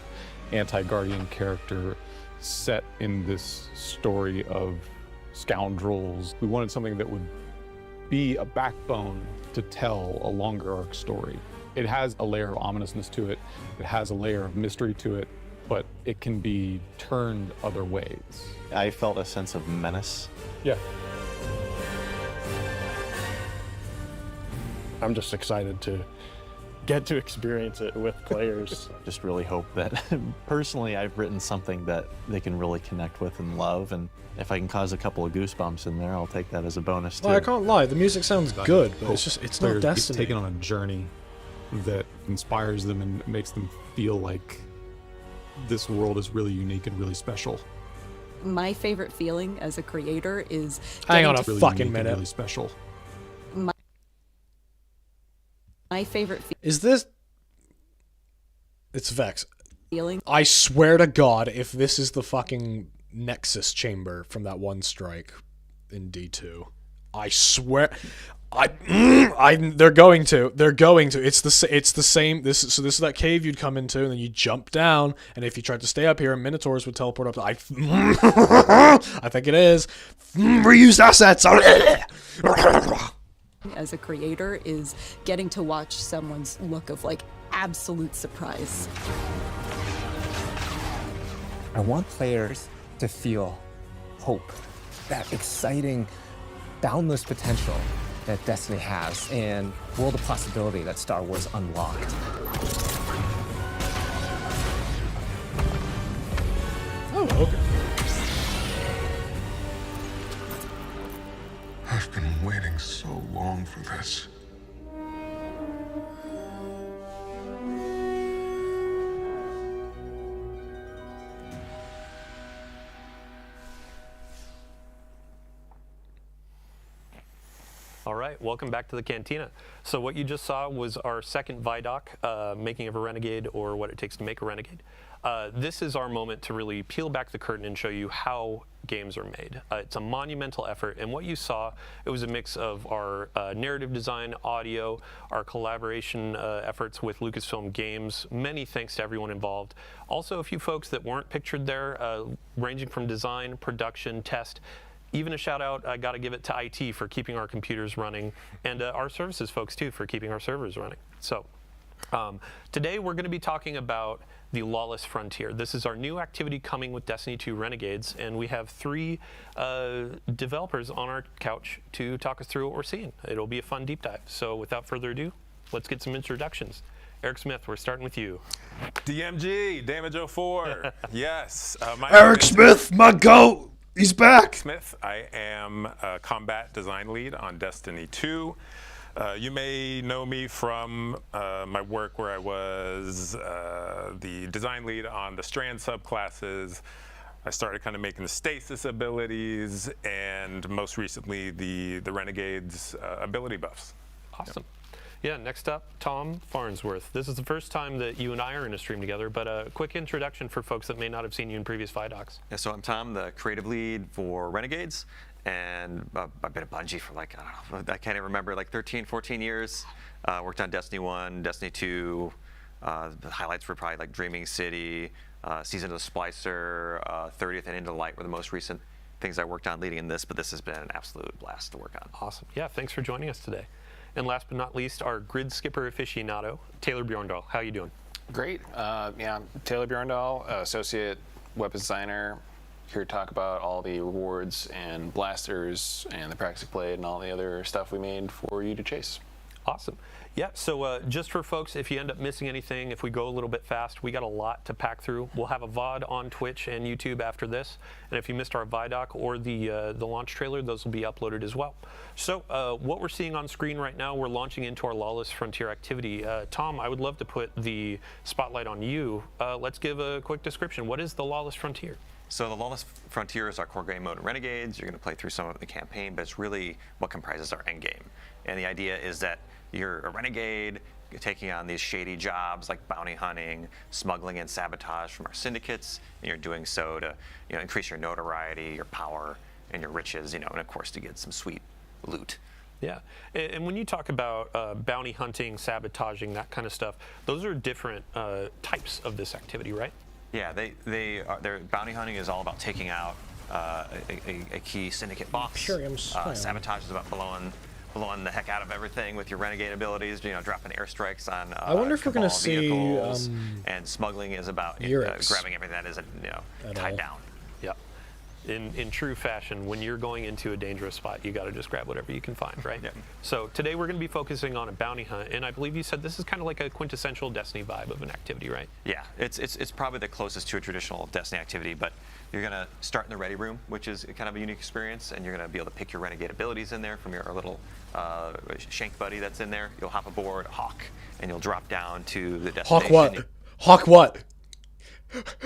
anti-Guardian character set in this story of scoundrels. We wanted something that would be a backbone to tell a longer arc story. It has a layer of ominousness to it, it has a layer of mystery to it, but it can be turned other ways. I felt a sense of menace. Yeah. I'm just excited to get to experience it with players. Just really hope that, personally, I've written something that they can really connect with and love, and if I can cause a couple of goosebumps in there, I'll take that as a bonus too. Well, I can't lie, the music sounds good, but it's not Destiny. Taken on a journey that inspires them and makes them feel like this world is really unique and really special. My favorite feeling as a creator is... Hang on a really fucking unique and minute. Really special. My favorite is this... It's Vex. feeling. I swear to God, if this is the fucking Nexus chamber from that one strike in D2, I swear. They're going to. It's the same. This is that cave you'd come into, and then you jump down. And if you tried to stay up here, Minotaurs would teleport up. I think it is reused assets. As a creator, is getting to watch someone's look of like absolute surprise. I want players to feel hope, that exciting, boundless potential that Destiny has, and world of possibility that Star Wars unlocked. Oh, okay. I've been waiting so long for this. All right, welcome back to the Cantina. So what you just saw was our second Vidoc, Making of a Renegade, or What It Takes to Make a Renegade. This is our moment to really peel back the curtain and show you how games are made. It's a monumental effort, and what you saw, it was a mix of our narrative design, audio, our collaboration efforts with Lucasfilm Games. Many thanks to everyone involved. Also, a few folks that weren't pictured there, ranging from design, production, test. Even a shout out, I got to give it to IT for keeping our computers running, and our services folks too for keeping our servers running. So today we're going to be talking about the Lawless Frontier. This is our new activity coming with Destiny 2 Renegades, and we have 3 developers on our couch to talk us through what we're seeing. It'll be a fun deep dive. So without further ado, let's get some introductions. Eric Smith, we're starting with you. DMG, Damage 04. Yes. Eric Smith, my goat. He's back. Smith. I am a combat design lead on Destiny 2. You may know me from my work where I was the design lead on the Strand subclasses. I started kind of making the stasis abilities, and most recently the Renegades ability buffs. Awesome. Yeah, next up, Tom Farnsworth. This is the first time that you and I are in a stream together, but a quick introduction for folks that may not have seen you in previous Vidocs. Yeah, so I'm Tom, the creative lead for Renegades, and I've been at Bungie for like, I don't know, I can't even remember, like 13, 14 years. Worked on Destiny 1, Destiny 2. The highlights were probably like Dreaming City, Season of the Splicer, 30th and Into the Light were the most recent things I worked on leading in this, but this has been an absolute blast to work on. Awesome. Yeah, thanks for joining us today. And last but not least, our grid skipper aficionado, Taylor Bjorndal. How you doing? Great. Yeah, Taylor Bjorndal, associate weapons designer, here to talk about all the rewards and blasters and the practice played and all the other stuff we made for you to chase. Awesome. Yeah, so just for folks, if you end up missing anything, if we go a little bit fast, we got a lot to pack through. We'll have a VOD on Twitch and YouTube after this. And if you missed our Vidoc or the launch trailer, those will be uploaded as well. So what we're seeing on screen right now, we're launching into our Lawless Frontier activity. Tom, I would love to put the spotlight on you. Let's give a quick description. What is the Lawless Frontier? So the Lawless Frontier is our core game mode in Renegades. You're going to play through some of the campaign, but it's really what comprises our end game. And the idea is that you're a renegade, you're taking on these shady jobs like bounty hunting, smuggling, and sabotage from our syndicates, and you're doing so to increase your notoriety, your power, and your riches, and of course to get some sweet loot. Yeah, and when you talk about bounty hunting, sabotaging, that kind of stuff, those are different types of this activity, right? Yeah, their bounty hunting is all about taking out a key syndicate boss. Sabotage is about blowing the heck out of everything with your renegade abilities, dropping airstrikes on I wonder if we're going to see and smuggling is about grabbing everything that isn't tied down. Yeah. In true fashion, when you're going into a dangerous spot, you got to just grab whatever you can find, right? Yeah. So today we're going to be focusing on a bounty hunt, and I believe you said this is kind of like a quintessential Destiny vibe of an activity, right? Yeah, it's probably the closest to a traditional Destiny activity, but you're going to start in the ready room, which is kind of a unique experience, and you're going to be able to pick your renegade abilities in there from your little shank buddy that's in there. You'll hop aboard Hawk, and you'll drop down to the destination. Hawk what? Hawk what?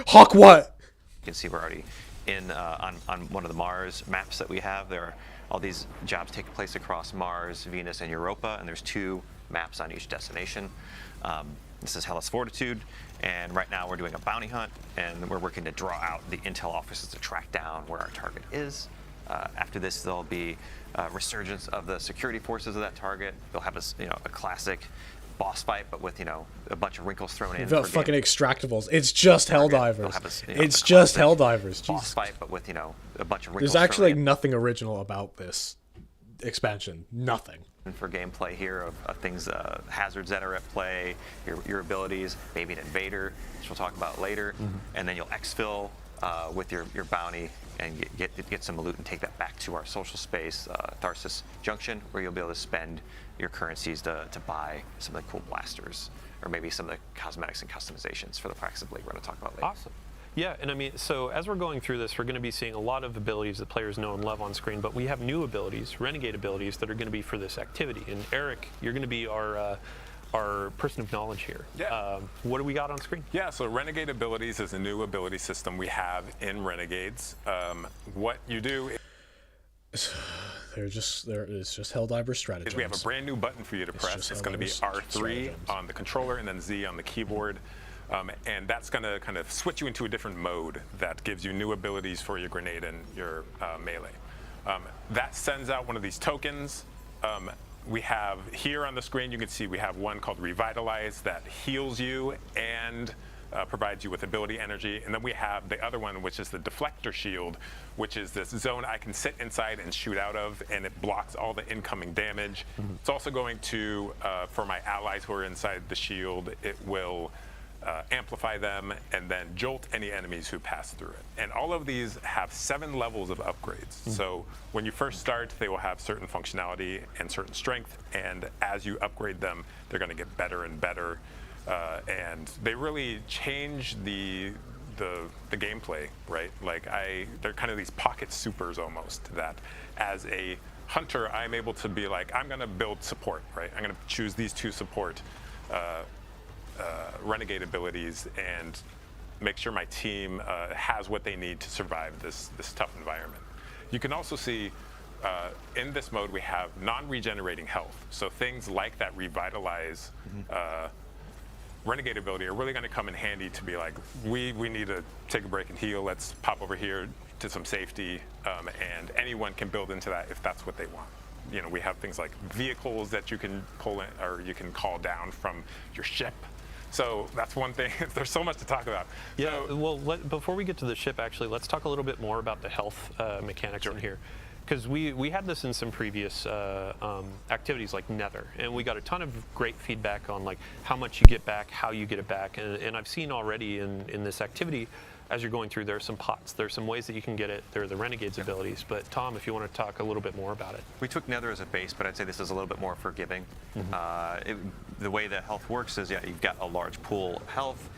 Hawk what? You can see we're already in on one of the Mars maps that we have. There are all these jobs take place across Mars, Venus, and Europa, and there's 2 maps on each destination. This is Hellas Fortitude, and right now we're doing a bounty hunt, and we're working to draw out the intel officers to track down where our target is. After this, there'll be resurgence of the security forces of that target. They'll have a classic boss fight, but with a bunch of wrinkles thrown in. Without fucking extractables. It's just Helldivers. It's a just classic Helldivers. boss fight, but with a bunch of wrinkles. There's actually thrown in. nothing original about this expansion. Nothing. For gameplay here of things, hazards that are at play, your abilities, maybe an invader, which we'll talk about later, and then you'll exfil with your bounty and get some loot and take that back to our social space, Tharsis Junction, where you'll be able to spend your currencies to buy some of the cool blasters, or maybe some of the cosmetics and customizations for the Praxis Blade we're going to talk about later. Awesome. Yeah, and I mean, so as we're going through this, we're going to be seeing a lot of abilities that players know and love on screen, but we have new abilities, Renegade abilities, that are going to be for this activity. And Eric, you're going to be our person of knowledge here. Yeah. What do we got on screen? Yeah, so Renegade Abilities is a new ability system we have in Renegades. What you do It's just Helldiver strategies. is we have a brand new button for you to press. It's going to be R3 on the controller and then Z on the keyboard. And that's going to kind of switch you into a different mode that gives you new abilities for your grenade and your melee. That sends out one of these tokens. We have here on the screen, you can see we have one called Revitalize that heals you and provides you with ability energy. And then we have the other one, which is the Deflector Shield, which is this zone I can sit inside and shoot out of, and it blocks all the incoming damage. It's also going to, for my allies who are inside the shield, it will amplify them and then jolt any enemies who pass through it. And all of these have 7 levels of upgrades. So when you first start, they will have certain functionality and certain strength, and as you upgrade them, they're going to get better and better. And they really change the gameplay, right? Like they're kind of these pocket supers almost, that as a hunter, I'm able to be like, I'm going to build support, right? I'm going to choose these 2 support Renegade abilities and make sure my team has what they need to survive this tough environment. You can also see in this mode we have non-regenerating health. So things like that Revitalize Renegade ability are really going to come in handy to be like, we need to take a break and heal. Let's pop over here to some safety, and anyone can build into that if that's what they want. We have things like vehicles that you can pull in or you can call down from your ship. So that's one thing. There's so much to talk about. Yeah, well, before we get to the ship, actually, let's talk a little bit more about the health mechanics in here. Because we had this in some previous activities like Nether, and we got a ton of great feedback on like how much you get back, how you get it back, and I've seen already in this activity, as you're going through, there are some pots. There's some ways that you can get it. There are the Renegades abilities. But Tom, if you want to talk a little bit more about it. We took Nether as a base, but I'd say this is a little bit more forgiving. The way that health works is, you've got a large pool of health.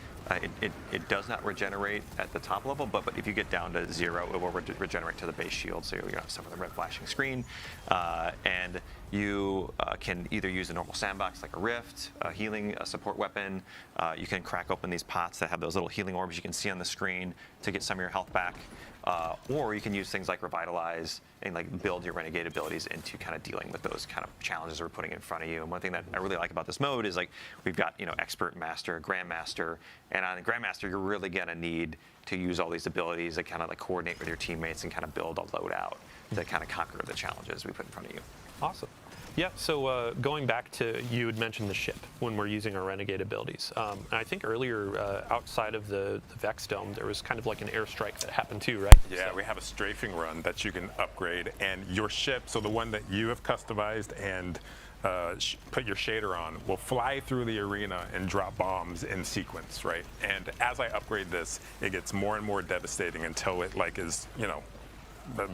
It does not regenerate at the top level, but if you get down to 0, it will regenerate to the base shield, so you don't suffer the red flashing screen. And you can either use a normal sandbox like a rift, a healing support weapon. You can crack open these pots that have those little healing orbs you can see on the screen to get some of your health back. Or you can use things like Revitalize and like build your Renegade abilities into kind of dealing with those kind of challenges we're putting in front of you. And one thing that I really like about this mode is like we've got Expert, Master, Grandmaster, and on the Grandmaster you're really gonna need to use all these abilities that kind of like coordinate with your teammates and kind of build a loadout to kind of conquer the challenges we put in front of you. Awesome. Yeah, so going back to, you had mentioned the ship when we're using our Renegade abilities. And I think earlier, outside of the Vex Dome, there was kind of like an airstrike that happened too, right? Yeah, we have a strafing run that you can upgrade, and your ship, so the one that you have customized and put your shader on, will fly through the arena and drop bombs in sequence, right? And as I upgrade this, it gets more and more devastating until it like is,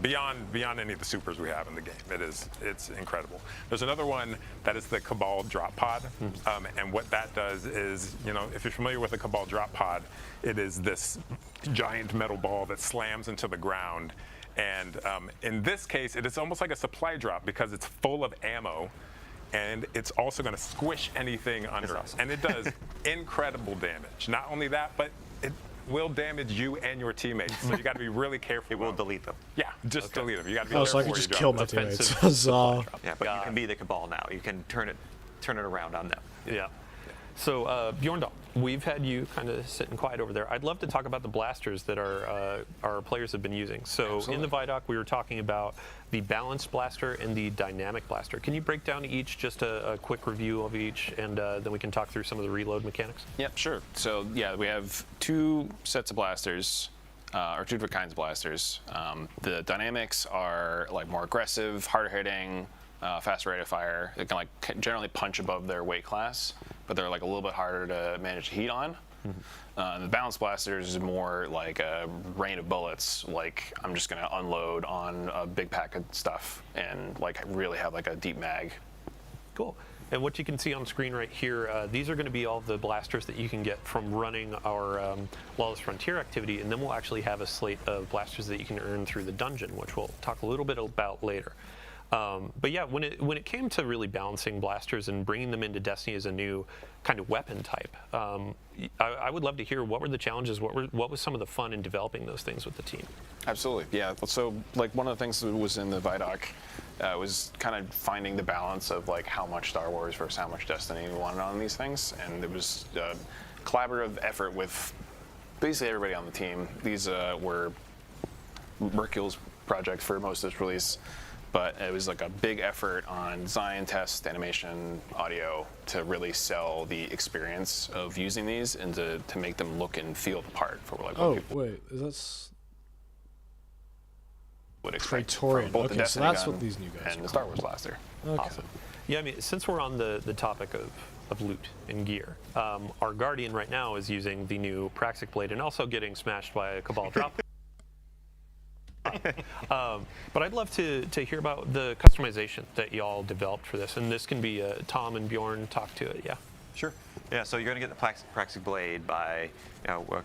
beyond any of the supers we have in the game. It's incredible. There's another one that is the Cabal drop pod, and what that does is, if you're familiar with the Cabal drop pod, it is this giant metal ball that slams into the ground, and in this case, it is almost like a supply drop because it's full of ammo, and it's also going to squish anything under it, and it does incredible damage. Not only that, but it will damage you and your teammates, so you got to be really careful. It will delete them. Yeah, just delete them. You got to be so careful. I can just kill my teammates. Yeah, but you can be the Cabal now. You can turn it around on them. Yeah. So Bjorndal, we've had you kind of sitting quiet over there. I'd love to talk about the blasters that our players have been using. So in the Vidoc, we were talking about the balanced blaster and the dynamic blaster. Can you break down each, just a quick review of each, and then we can talk through some of the reload mechanics? Yep, sure. So yeah, we have 2 sets of blasters, or 2 different kinds of blasters. The dynamics are like more aggressive, harder hitting, faster rate of fire. They can like generally punch above their weight class, but they're like a little bit harder to manage heat on. The balanced blasters is more like a rain of bullets. Like I'm just gonna unload on a big pack of stuff and like really have like a deep mag. Cool. And what you can see on screen right here, these are going to be all the blasters that you can get from running our Lawless Frontier activity, and then we'll actually have a slate of blasters that you can earn through the dungeon, which we'll talk a little bit about later. But yeah, when it came to really balancing blasters and bringing them into Destiny as a new kind of weapon type, I would love to hear what were the challenges, what was some of the fun in developing those things with the team? Absolutely, yeah. So like one of the things that was in the Vidoc was kind of finding the balance of like how much Star Wars versus how much Destiny we wanted on these things, and it was a collaborative effort with basically everybody on the team. These were Mercule's projects for most of this release, but it was like a big effort on design, test, animation, audio to really sell the experience of using these and to make them look and feel the part for like what people wait, is that would expect Praetorian? from both the Okay, so Destiny that's gun what these new guys and are the Star called. Wars blaster. Okay. Awesome. Yeah, I mean, since we're on the topic of loot and gear, our Guardian right now is using the new Praxic Blade and also getting smashed by a Cabal drop. But I'd love to hear about the customization that y'all developed for this, and this can be Tom and Bjorn talk to it. Yeah. Sure. Yeah, so you're going to get the Praxic Blade by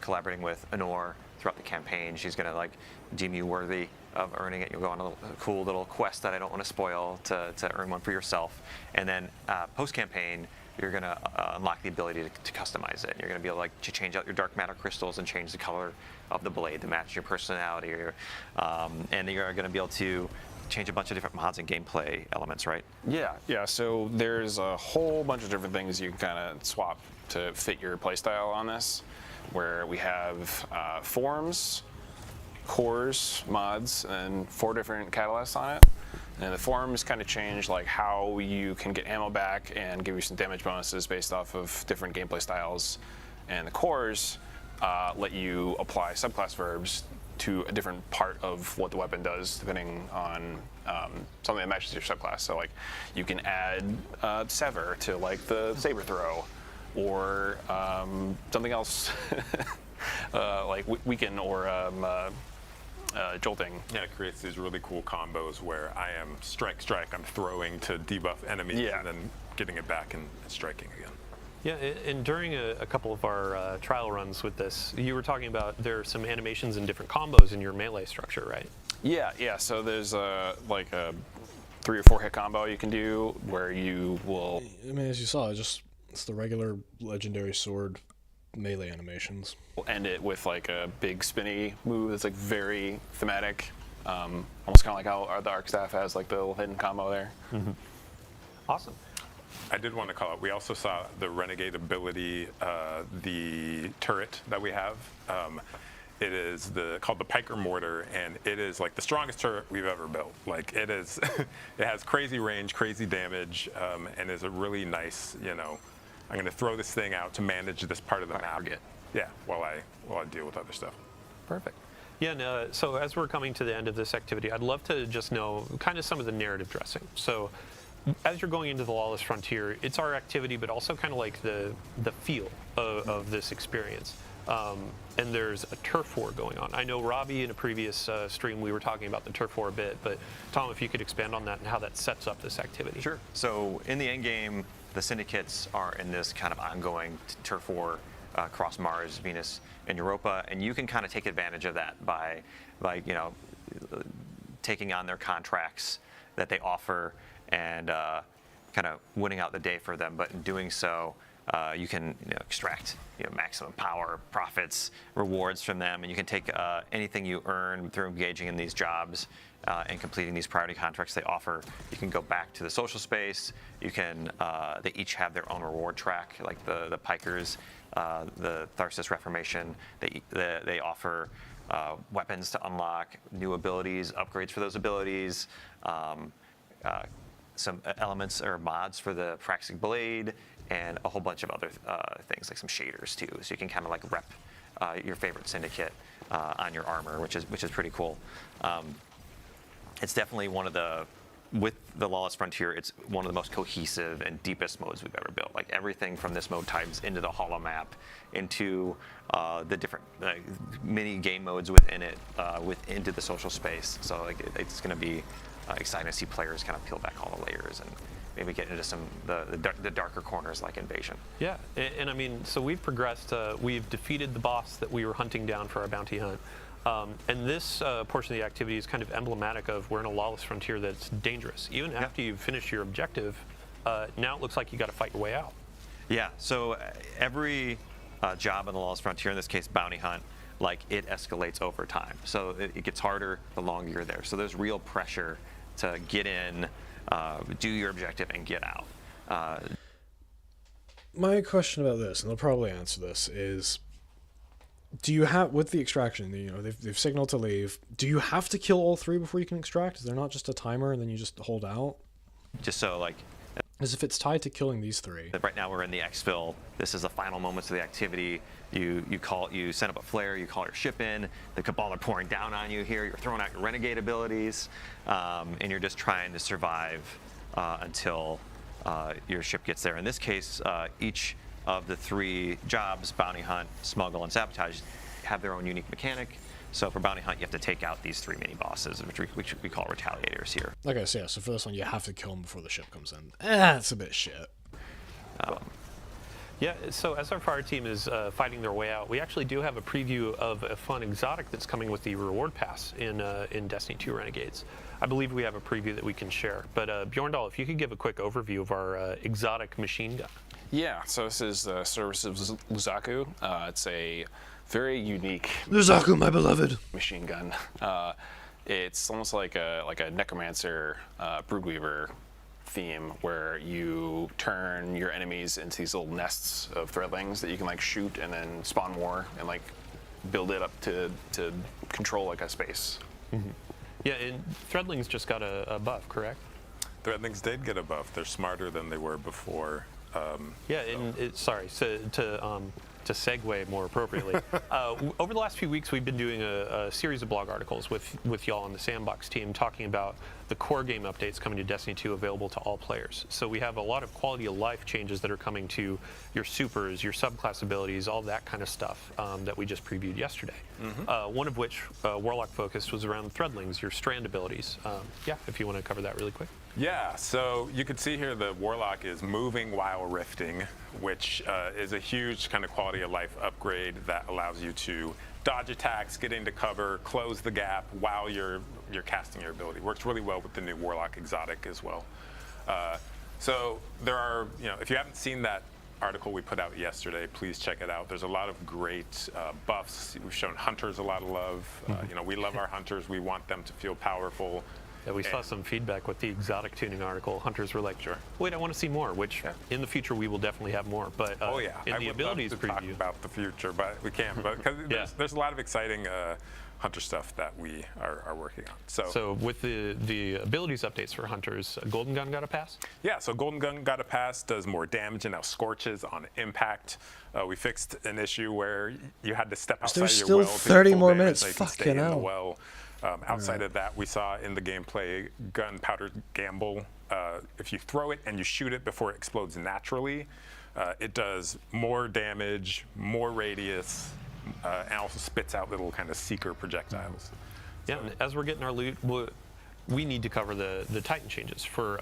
collaborating with Honor throughout the campaign. She's going to like deem you worthy of earning it. You'll go on a cool little quest that I don't want to spoil to earn one for yourself. And then post-campaign, you're going to unlock the ability to customize it. You're going to be able to change out your dark matter crystals and change the color of the blade to match your personality. And you're going to be able to change a bunch of different mods and gameplay elements, right? Yeah. So there's a whole bunch of different things you can kind of swap to fit your playstyle on this, where we have forms, cores, mods, and 4 different catalysts on it. And the forms kind of change like how you can get ammo back and give you some damage bonuses based off of different gameplay styles. And the cores let you apply subclass verbs to a different part of what the weapon does, depending on something that matches your subclass. So like you can add sever to like the saber throw, or something else like weaken or jolting. Yeah, it creates these really cool combos where I am strike, I'm throwing to debuff enemies and then getting it back and striking again. Yeah, and during a couple of our trial runs with this, you were talking about there are some animations and different combos in your melee structure, right? Yeah. So there's like a 3 or 4 hit combo you can do where you will. I mean, as you saw, it's the regular legendary sword melee animations. End it with like a big spinny move that's like very thematic, almost kind of like how the Arc Staff has like the little hidden combo there. Mm-hmm. Awesome. I did want to call out, we also saw the Renegade ability, the turret that we have. It is called the Piker Mortar, and it is like the strongest turret we've ever built. Like it is, it has crazy range, crazy damage, and is a really nice, I'm going to throw this thing out to manage this part of the map. Yeah, while I deal with other stuff. Perfect. Yeah, no, so as we're coming to the end of this activity, I'd love to just know kind of some of the narrative dressing. So as you're going into the Lawless Frontier, it's our activity, but also kind of like the feel of this experience. And there's a turf war going on. I know Robbie in a previous stream we were talking about the turf war a bit, but Tom, if you could expand on that and how that sets up this activity. Sure. So in the end game, the syndicates are in this kind of ongoing turf war across Mars, Venus, and Europa, and you can kind of take advantage of that by taking on their contracts that they offer and kind of winning out the day for them. But in doing so, You can extract maximum power, profits, rewards from them, and you can take anything you earn through engaging in these jobs and completing these priority contracts they offer. You can go back to the social space. You can. They each have their own reward track, like the Pikers, the Tharsis Reformation. They offer weapons to unlock, new abilities, upgrades for those abilities. Some elements or mods for the Praxic Blade, and a whole bunch of other things like some shaders too. So you can kind of like rep your favorite syndicate on your armor, which is pretty cool. It's definitely one of the, with the Lawless Frontier, it's one of the most cohesive and deepest modes we've ever built. Like everything from this mode ties into the holo map, into the different mini game modes within it, into the social space. So like it's going to be exciting to see players kind of peel back all the layers and maybe get into some the darker corners like Invasion. Yeah, and I mean, so we've progressed. We've defeated the boss that we were hunting down for our bounty hunt. And this portion of the activity is kind of emblematic of we're in a lawless frontier that's dangerous. Even after you've finished your objective, now it looks like you got to fight your way out. Yeah, so every job in the lawless frontier, in this case bounty hunt, like it escalates over time. So it gets harder the longer you're there. So there's real pressure to get in, do your objective, and get out. My question about this, and they'll probably answer this, is do you have, with the extraction, they've signaled to leave, do you have to kill all three before you can extract? Is there not just a timer and then you just hold out? Just so like... As if it's tied to killing these three. Right now we're in the exfil. This is the final moments of the activity. You send up a flare, you call your ship in, the Cabal are pouring down on you here, you're throwing out your Renegade abilities, and you're just trying to survive until your ship gets there. In this case, each of the three jobs, bounty hunt, smuggle, and sabotage, have their own unique mechanic. So for bounty hunt, you have to take out these three mini bosses, which we call retaliators here. Okay, so yeah, so for this one, you have to kill them before the ship comes in. That's a bit shit. Yeah, so as our fire team is fighting their way out, we actually do have a preview of a fun exotic that's coming with the reward pass in Destiny 2 Renegades. I believe we have a preview that we can share. But Bjorndal, if you could give a quick overview of our exotic machine gun. Yeah, so this is the Service of Luzaku. It's a very unique Luzaku, my beloved machine gun. It's almost like a necromancer, broodweaver theme, where you turn your enemies into these little nests of threadlings that you can like shoot and then spawn more and like build it up to control like a space. Mm-hmm. Yeah, and threadlings just got a buff, correct? Threadlings did get a buff. They're smarter than they were before. Yeah, and to segue more appropriately, over the last few weeks we've been doing a series of blog articles with y'all on the Sandbox team talking about the core game updates coming to Destiny 2 available to all players. So we have a lot of quality of life changes that are coming to your supers, your subclass abilities, all that kind of stuff that we just previewed yesterday. Mm-hmm. One of which, Warlock focused, was around threadlings, your strand abilities. Yeah, if you want to cover that really quick. Yeah, so you can see here the Warlock is moving while rifting, which is a huge kind of quality of life upgrade that allows you to dodge attacks, get into cover, close the gap while you're casting your ability. Works really well with the new Warlock exotic as well. So there are, if you haven't seen that article we put out yesterday, please check it out. There's a lot of great buffs. We've shown hunters a lot of love. We love our hunters. We want them to feel powerful. Yeah, we saw some feedback with the exotic tuning article. Hunters were like, "Sure, wait, I want to see more," which in the future we will definitely have more. But in the abilities preview, talk about the future, but we can't. But because there's a lot of exciting hunter stuff that we are working on. So with the abilities updates for hunters, Golden Gun got a pass? Yeah, so Golden Gun got a pass, does more damage, and now scorches on impact. We fixed an issue where you had to step outside There's your well. still 30 more minutes. So you can stay Fucking in the hell. well. Outside of that, we saw in the gameplay Gunpowder Gamble. If you throw it and you shoot it before it explodes naturally, it does more damage, more radius, and also spits out little kind of seeker projectiles. Yeah, and as we're getting our loot, we need to cover the Titan changes for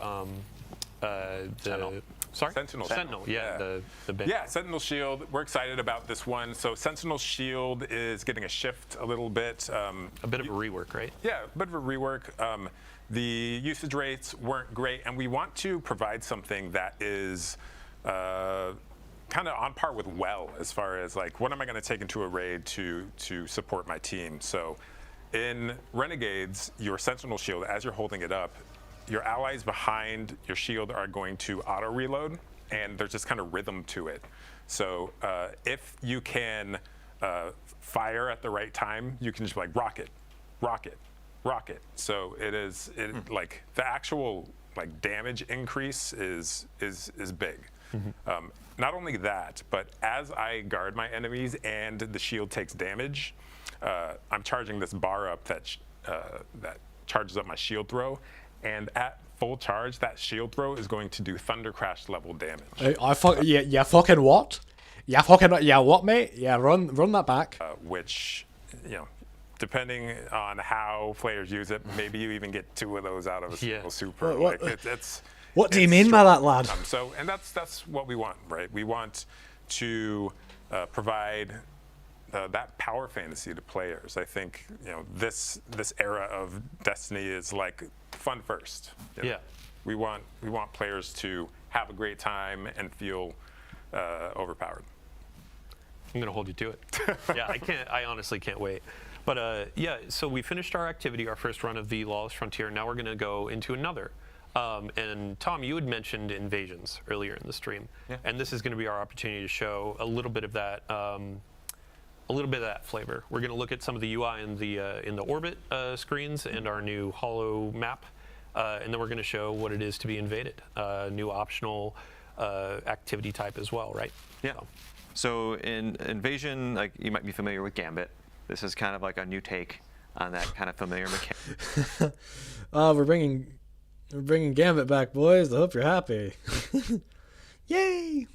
Sentinel. Sorry? Sentinel. Yeah, the band. Yeah, Sentinel Shield. We're excited about this one. So Sentinel Shield is getting a shift a little bit. A bit of a rework, right? Yeah, a bit of a rework. The usage rates weren't great, and we want to provide something that is kind of on par with well as far as like what am I going to take into a raid to support my team. So in Renegades, your Sentinel shield, as you're holding it up, your allies behind your shield are going to auto reload, and there's just kind of rhythm to it. So if you can fire at the right time, you can just be like rocket, rocket, rocket. So like the actual like damage increase is big. Not only that, but as I guard my enemies and the shield takes damage, I'm charging this bar up that charges up my shield throw, and at full charge, that shield throw is going to do Thunder Crash level damage. Yeah, fucking what? Yeah, what, mate? Yeah, run that back. Which, depending on how players use it, maybe you even get 2 of those out of a single super. What, like it's what do you mean by that, lad? And that's what we want, right? We want to provide that power fantasy to players. I think this era of Destiny is like fun first. Yeah. We want players to have a great time and feel overpowered. I'm gonna hold you to it. Yeah, I honestly can't wait. But yeah, so we finished our activity, our first run of the Lawless Frontier. Now we're gonna go into another. And Tom, you had mentioned invasions earlier in the stream, and this is going to be our opportunity to show a little bit of that, flavor. We're going to look at some of the UI in the orbit screens and our new holo map, and then we're going to show what it is to be invaded, new optional activity type as well, right? Yeah. So in Invasion, like you might be familiar with Gambit. This is kind of like a new take on that kind of familiar mechanic. We're bringing Gambit back, boys. I hope you're happy. Yay!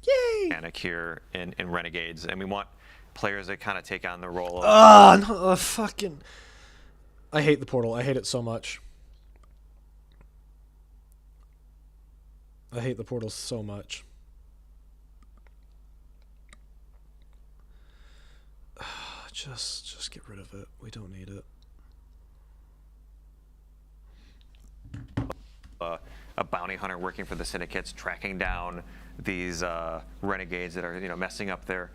Yay! Mechanic here in Renegades, and we want players that kind of take on the role of... No, I hate the portal. I hate it so much. I hate the portal so much. Just get rid of it. We don't need it. A bounty hunter working for the syndicates, tracking down these renegades that are messing up their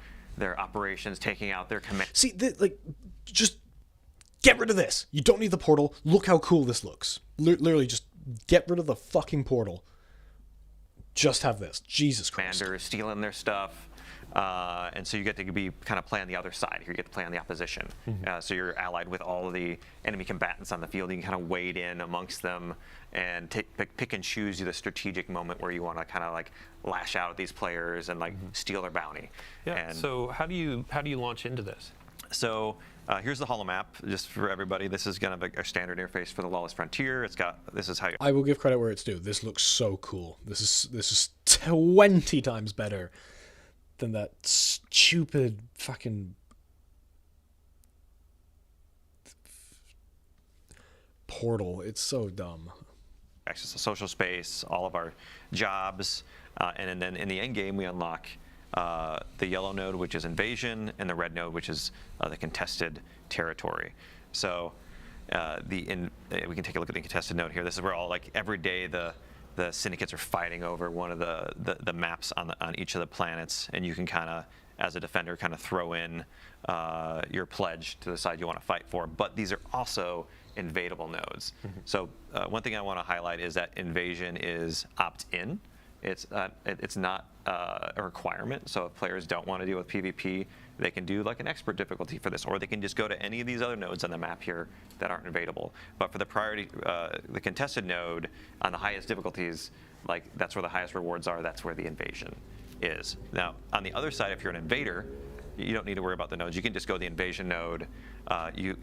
operations, taking out their command. See, just get rid of this. You don't need the portal. Look how cool this looks. Literally, just get rid of the fucking portal. Just have this. Jesus Christ. Commanders stealing their stuff. And so you get to be kind of play on the other side here. You get to play on the opposition. So you're allied with all of the enemy combatants on the field. You can kind of wade in amongst them and pick and choose the strategic moment where you want to kind of like lash out at these players and like steal their bounty. Yeah. And so how do you launch into this? So here's the holo map, just for everybody. This is kind of our standard interface for the Lawless Frontier. This is how you... I will give credit where it's due. This looks so cool. This is 20 times better than that stupid fucking portal. It's so dumb. Access to social space, all of our jobs, and then in the end game we unlock the yellow node, which is invasion, and the red node, which is the contested territory. So we can take a look at the contested node here. This is where all every day the syndicates are fighting over one of the maps on each of the planets, and you can kind of, as a defender, kind of throw in your pledge to the side you want to fight for. But these are also invadable nodes. So one thing I want to highlight is that invasion is opt-in. It's not a requirement. So if players don't want to deal with PvP, they can do like an expert difficulty for this, or they can just go to any of these other nodes on the map here that aren't invadable. But for the priority, the contested node on the highest difficulties, that's where the highest rewards are. That's where the invasion is. Now, on the other side, if you're an invader, you don't need to worry about the nodes. You can just go to the invasion node. You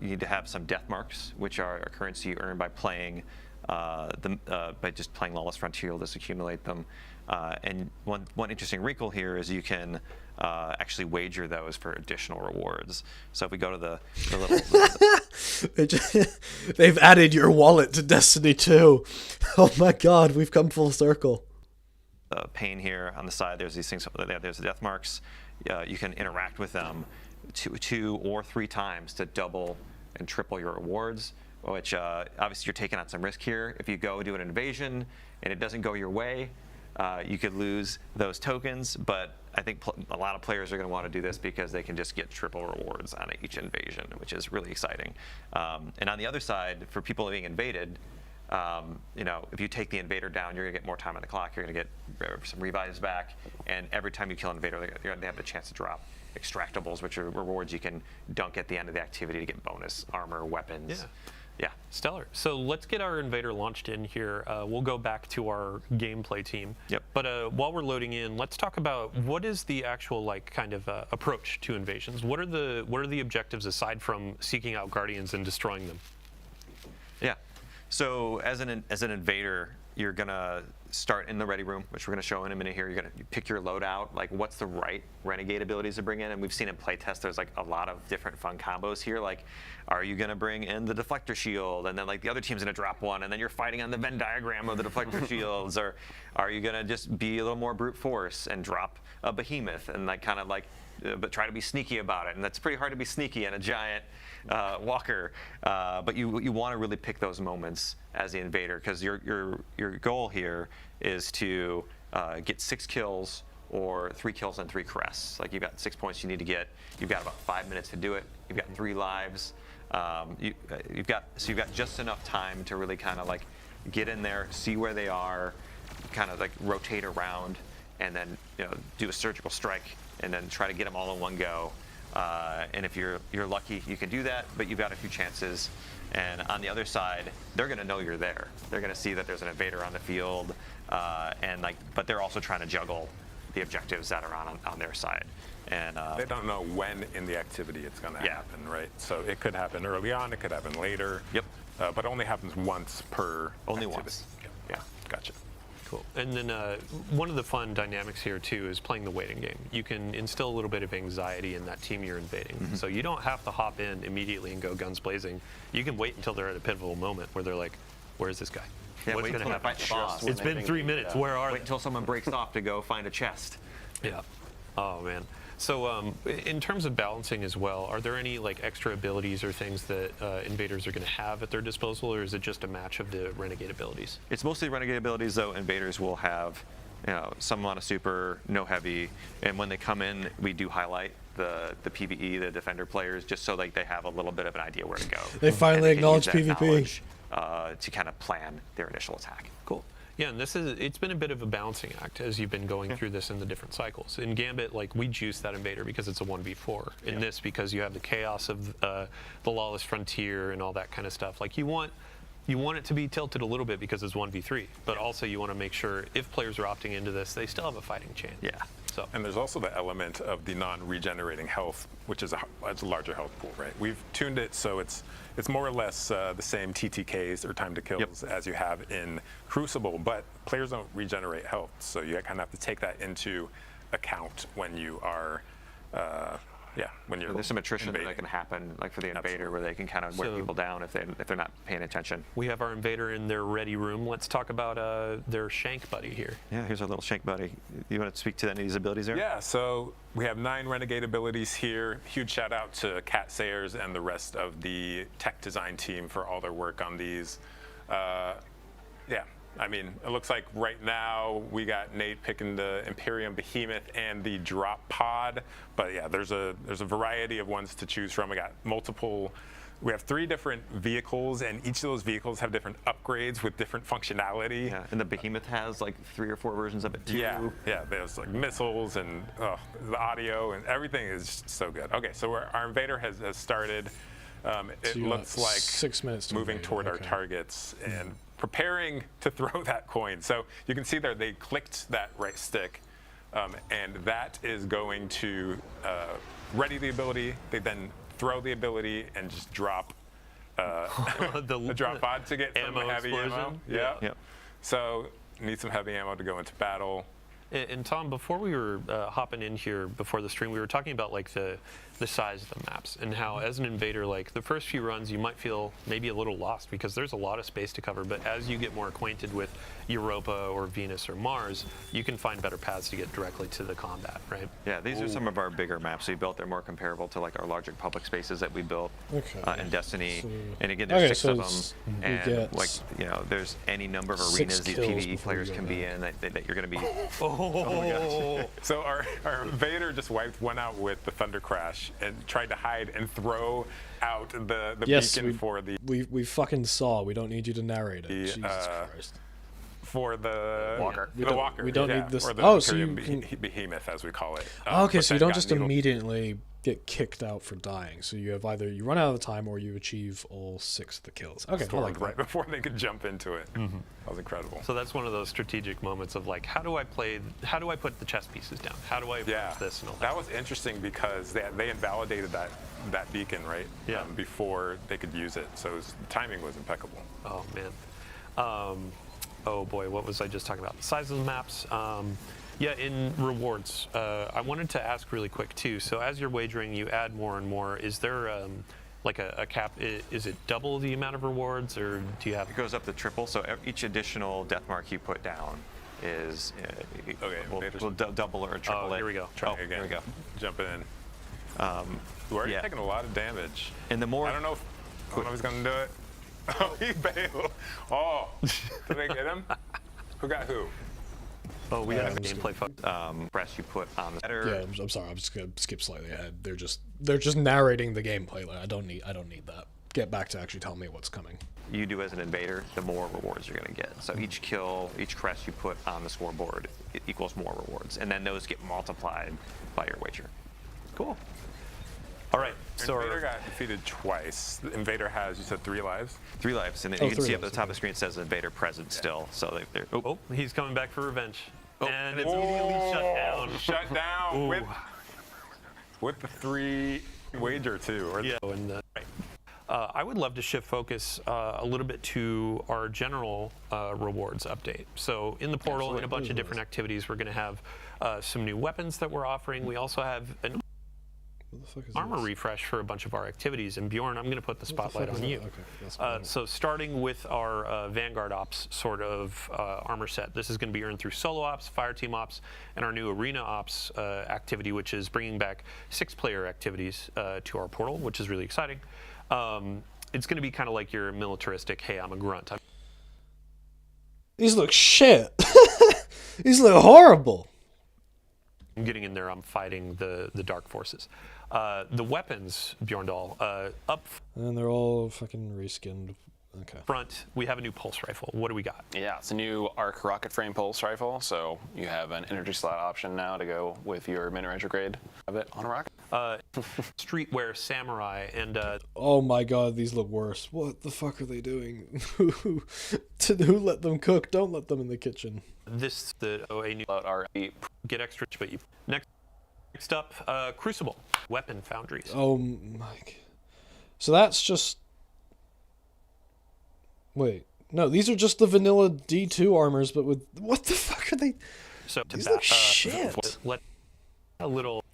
need to have some death marks, which are a currency you earn by playing by just playing Lawless Frontier. You'll just accumulate them. And one interesting wrinkle here is you can actually wager those for additional rewards. So if we go to the little... They've added your wallet to Destiny 2. Oh my god, we've come full circle. Pane here on the side, there's these things, there's the death marks. You can interact with them two or three times to double and triple your rewards, which obviously you're taking on some risk here. If you go do an invasion and it doesn't go your way, You could lose those tokens, but I think a lot of players are going to want to do this because they can just get triple rewards on each invasion, which is really exciting. And on the other side, for people being invaded, you know, if you take the invader down, you're going to get more time on the clock. You're going to get some revives back, and every time you kill an invader, they have the chance to drop extractables, which are rewards you can dunk at the end of the activity to get bonus armor, weapons. Yeah. Stellar. So let's get our invader launched in here. We'll go back to our gameplay team. Yep. But while we're loading in, let's talk about what is the actual kind of approach to invasions. What are the objectives aside from seeking out guardians and destroying them? Yeah. So as an invader, you're gonna start in the ready room, which we're gonna show in a minute here. You're gonna pick your loadout, like what's the right renegade abilities to bring in, and we've seen in playtest there's like a lot of different fun combos here. Like, are you gonna bring in the deflector shield, and then like the other team's gonna drop one, and then you're fighting on the Venn diagram of the deflector shields, or are you gonna just be a little more brute force and drop a behemoth and like kind of like, but try to be sneaky about it, and that's pretty hard to be sneaky in a giant walker, but you want to really pick those moments as the invader, because your goal here is to get 6 kills or 3 kills and 3 crests. Like, you've got 6 points you need to get. You've got about 5 minutes to do it. You've got 3 lives. You've got just enough time to really kind of like get in there, see where they are, kind of like rotate around, and then do a surgical strike, and then try to get them all in one go. And if you're lucky, you can do that, but you've got a few chances. And on the other side, they're going to know you're there. They're going to see that there's an invader on the field, but they're also trying to juggle the objectives that are on their side. And they don't know when in the activity it's going to happen, right? So it could happen early on, it could happen later. Yep. But it only happens once per. Only activity. once. Yeah. Gotcha. Cool. And then one of the fun dynamics here too is playing the waiting game. You can instill a little bit of anxiety in that team you're invading. Mm-hmm. So you don't have to hop in immediately and go guns blazing. You can wait until they're at a pivotal moment where they're like, "Where's this guy? Yeah, What's wait going to until they happen?" fight the boss. It's been 3 minutes. Where are Wait they? until someone breaks off to go find a chest. Yeah. Oh man. So in terms of balancing as well, are there any like extra abilities or things that invaders are going to have at their disposal, or is it just a match of the renegade abilities? It's mostly renegade abilities, though. Invaders will have some amount of super, no heavy, and when they come in, we do highlight the PvE, the defender players, just so like they have a little bit of an idea where to go. They finally And they can acknowledge use that PvP. knowledge, to kind of plan their initial attack. Cool. Yeah, and it's been a bit of a balancing act as you've been going through this in the different cycles. In Gambit, like, we juice that invader because it's a 1v4. In this, because you have the chaos of the lawless frontier and all that kind of stuff. Like, you want it to be tilted a little bit because it's 1v3, but also you want to make sure if players are opting into this, they still have a fighting chance. Yeah. So. And there's also the element of the non-regenerating health, which is a larger health pool, right? We've tuned it so it's more or less the same TTKs or time to kills as you have in Crucible, but players don't regenerate health, so you kind of have to take that into account when you are, when you're. There's some attrition invading. that can happen, like for the invader, where they can kind of wear people down if they're not paying attention. We have our invader in their ready room. Let's talk about their shank buddy here. Yeah, here's our little shank buddy. You want to speak to any of these abilities there? Yeah, so we have 9 renegade abilities here. Huge shout out to Cat Sayers and the rest of the tech design team for all their work on these. I mean, it looks like right now we got Nate picking the Imperium Behemoth and the Drop Pod, but yeah, there's a variety of ones to choose from. We got multiple. We have 3 different vehicles, and each of those vehicles have different upgrades with different functionality. Yeah, and the Behemoth has like 3 or 4 versions of it too. Yeah, there's like missiles and the audio and everything is just so good. Okay, so our invader has started. It So you looks got like 6 minutes to moving invade. toward our Okay. targets and preparing to throw that coin. So you can see there they clicked that right stick, and that is going to ready the ability. They then throw the ability and just drop the drop pod to get some ammo heavy ammo. explosion? Yeah. Yep. So need some heavy ammo to go into battle. And Tom, before we were hopping in here before the stream, we were talking about like the the size of the maps and how, as an invader, like the first few runs, you might feel maybe a little lost because there's a lot of space to cover. But as you get more acquainted with Europa or Venus or Mars, you can find better paths to get directly to the combat, right? Yeah, these are some of our bigger maps we built. They're more comparable to like our larger public spaces that we built in Destiny. So- and again, there's okay, 6 so of them, we and get like there's any number of 6 arenas these kills PvE before players you go can be back. in that you're going to be. Oh, so our invader just wiped one out with the Thunder Crash and tried to hide and throw out the Yes, beacon we, for the we fucking saw. We don't need you to narrate it. Jesus Christ. for the Walker. We The don't- Walker. we don't yeah, need this- Or the oh, so you Imperium can- Behemoth, as we call it. Okay, but so you then don't got just needled. immediately get kicked out for dying. So you have either you run out of the time or you achieve all 6 of the kills. Okay, I Stormed like that. right before they could jump into it. That was incredible. So that's one of those strategic moments of like, how do I put the chess pieces down? How do I approach this and all that? That was interesting because they invalidated that beacon, right? Yeah. Before they could use it. So the timing was impeccable. Oh, man. Oh, boy, what was I just talking about? The size of the maps. Yeah, in rewards, I wanted to ask really quick, too. So as you're wagering, you add more and more. Is there like a cap? Is it double the amount of rewards, or do you have... It goes up to triple, so each additional death mark you put down is we'll double or triple it. Here we go. Trying again. Here we go. Jumping in. We're already taking a lot of damage. And the more... I don't know if he's going to do it. Oh, he bailed. Oh, did they get him? Who got who? Oh, we have a gameplay press you put on the header. Yeah, I'm sorry. I'm just gonna skip slightly ahead. They're just narrating the gameplay. Like, I don't need that. Get back to actually telling me what's coming. You do as an invader, the more rewards you're going to get. So each kill, each crest you put on the scoreboard, it equals more rewards, and then those get multiplied by your wager. Cool. All right. So Invader got defeated twice. The Invader has, you said, 3 lives? 3 lives, and then you can see up at the top of the screen it says Invader present still. So they're Oh, he's coming back for revenge. And it's immediately shut down. Shut down with the 3 wager too. Or yeah. And, I would love to shift focus a little bit to our general rewards update. So in the portal, in a bunch of different activities, we're going to have some new weapons that we're offering. We also have an armor refresh for a bunch of our activities. And Bjorn, I'm going to put the spotlight on you. Okay. So starting with our Vanguard Ops sort of armor set, this is going to be earned through Solo Ops, Fireteam Ops, and our new Arena Ops activity, which is bringing back 6-player activities to our portal, which is really exciting. It's going to be kind of like your militaristic, hey, I'm a grunt. These look shit. These look horrible. I'm getting in there, I'm fighting the dark forces. The weapons, Bjorndal, up And they're all fucking reskinned. Okay. front, we have a new pulse rifle. What do we got? Yeah, it's a new arc rocket frame pulse rifle, so you have an energy slot option now to go with your mid-range grade of it on a rocket. Streetwear Samurai and Oh my god, these look worse. What the fuck are they doing? Who let them cook? Don't let them in the kitchen. this a new get extra, but you next up Crucible weapon foundries. Oh my. So that's just. Wait, no, these are just the vanilla D2 armors, but with what the fuck are they? So these look shit. Let a little,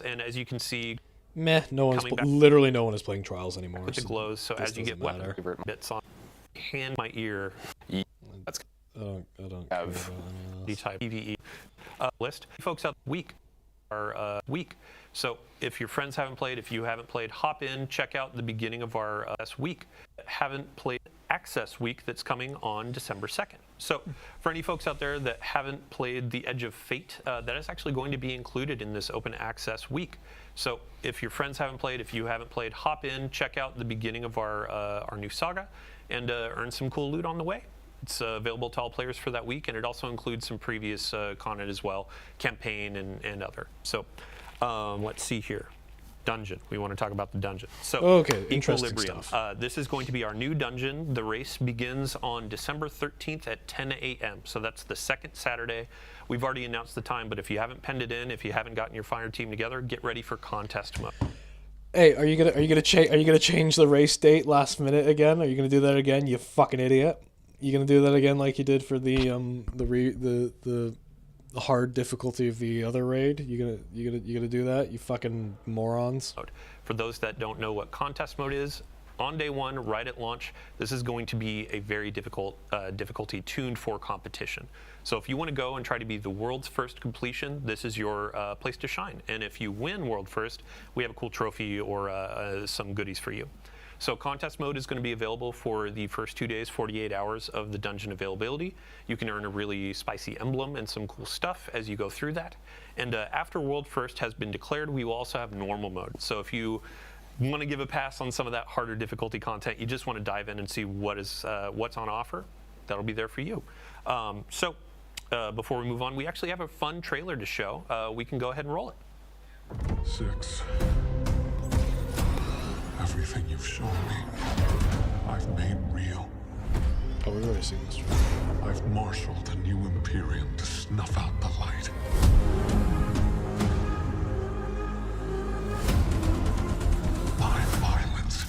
and as you can see, Meh. Literally no one is playing Trials anymore. with the so glows. So this as you get doesn't weapon matter. bits on, hand my ear. That's I don't care about the type PVE list. Folks out week are week. So if your friends haven't played, if you haven't played, hop in, check out the beginning of our week. Haven't played Access Week that's coming on December 2nd. So for any folks out there that haven't played the Edge of Fate, that is actually going to be included in this open access week. So if your friends haven't played, if you haven't played, hop in, check out the beginning of our new saga, and earn some cool loot on the way. It's available to all players for that week, and it also includes some previous content as well, campaign and other. So let's see here. Dungeon. We want to talk about the dungeon. So, okay, interesting Equilibrium. stuff. This is going to be our new dungeon. The race begins on December 13th at 10 a.m. So that's the second Saturday. We've already announced the time, but if you haven't penned it in, if you haven't gotten your fire team together, get ready for contest mode. Hey, are you gonna change the race date last minute again? Are you gonna do that again? You fucking idiot! You gonna do that again like you did for the hard difficulty of the other raid? You gonna do that? You fucking morons. For those that don't know what contest mode is, on day one, right at launch, this is going to be a very difficult difficulty tuned for competition. So if you want to go and try to be the world's first completion, this is your place to shine. And if you win world first, we have a cool trophy or some goodies for you. So contest mode is going to be available for the first 2 days, 48 hours of the dungeon availability. You can earn a really spicy emblem and some cool stuff as you go through that. And after world first has been declared, we will also have normal mode. So if you want to give a pass on some of that harder difficulty content, you just want to dive in and see what's on offer, that'll be there for you. Before we move on, we actually have a fun trailer to show. We can go ahead and roll it. 6. Everything you've shown me, I've made real. Oh, we've already seen this. I've marshaled a new Imperium to snuff out the light. My violence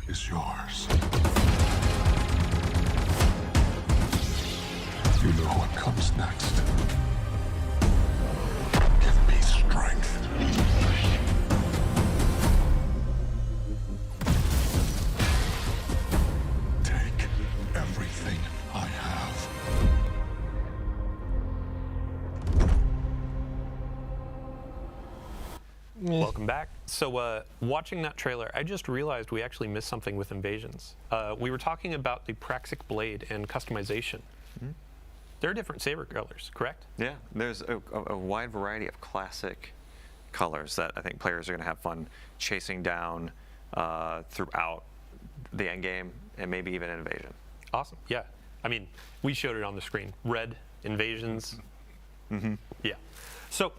is yours. You know what comes next. Give me strength. Take everything I have. Welcome back. So watching that trailer, I just realized we actually missed something with Invasions. We were talking about the Praxic blade and customization. There are different saber colors, correct? Yeah, there's a wide variety of classic colors that I think players are going to have fun chasing down throughout the end game and maybe even Invasion. Awesome. Yeah. I mean, we showed it on the screen. Red, Invasions. Yeah. So,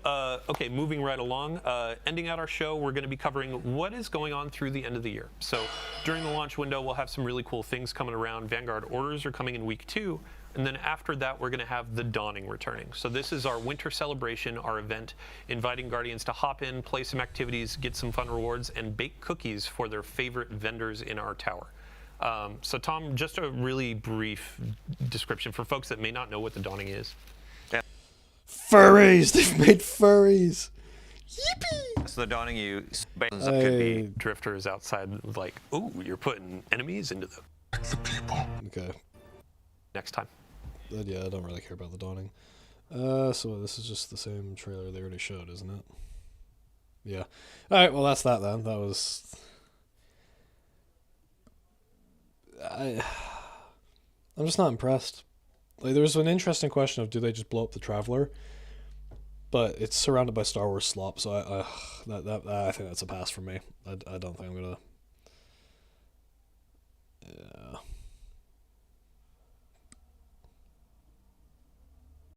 okay, moving right along, ending out our show, we're going to be covering what is going on through the end of the year. So during the launch window, we'll have some really cool things coming around. Vanguard orders are coming in week 2. And then after that, we're going to have the Dawning returning. So this is our winter celebration, our event, inviting Guardians to hop in, play some activities, get some fun rewards, and bake cookies for their favorite vendors in our tower. So Tom, just a really brief description for folks that may not know what the Dawning is. Furries! They've made furries! Yippee! So the Dawning could be drifters outside, like, ooh, you're putting enemies into the people. Okay. Next time. Yeah, I don't really care about the Dawning. So this is just the same trailer they already showed, isn't it? Yeah. Alright, well that's that then. That was... I'm just not impressed. Like, there's an interesting question of do they just blow up the Traveler? But it's surrounded by Star Wars slop, so I think that's a pass for me. I don't think I'm gonna... Yeah.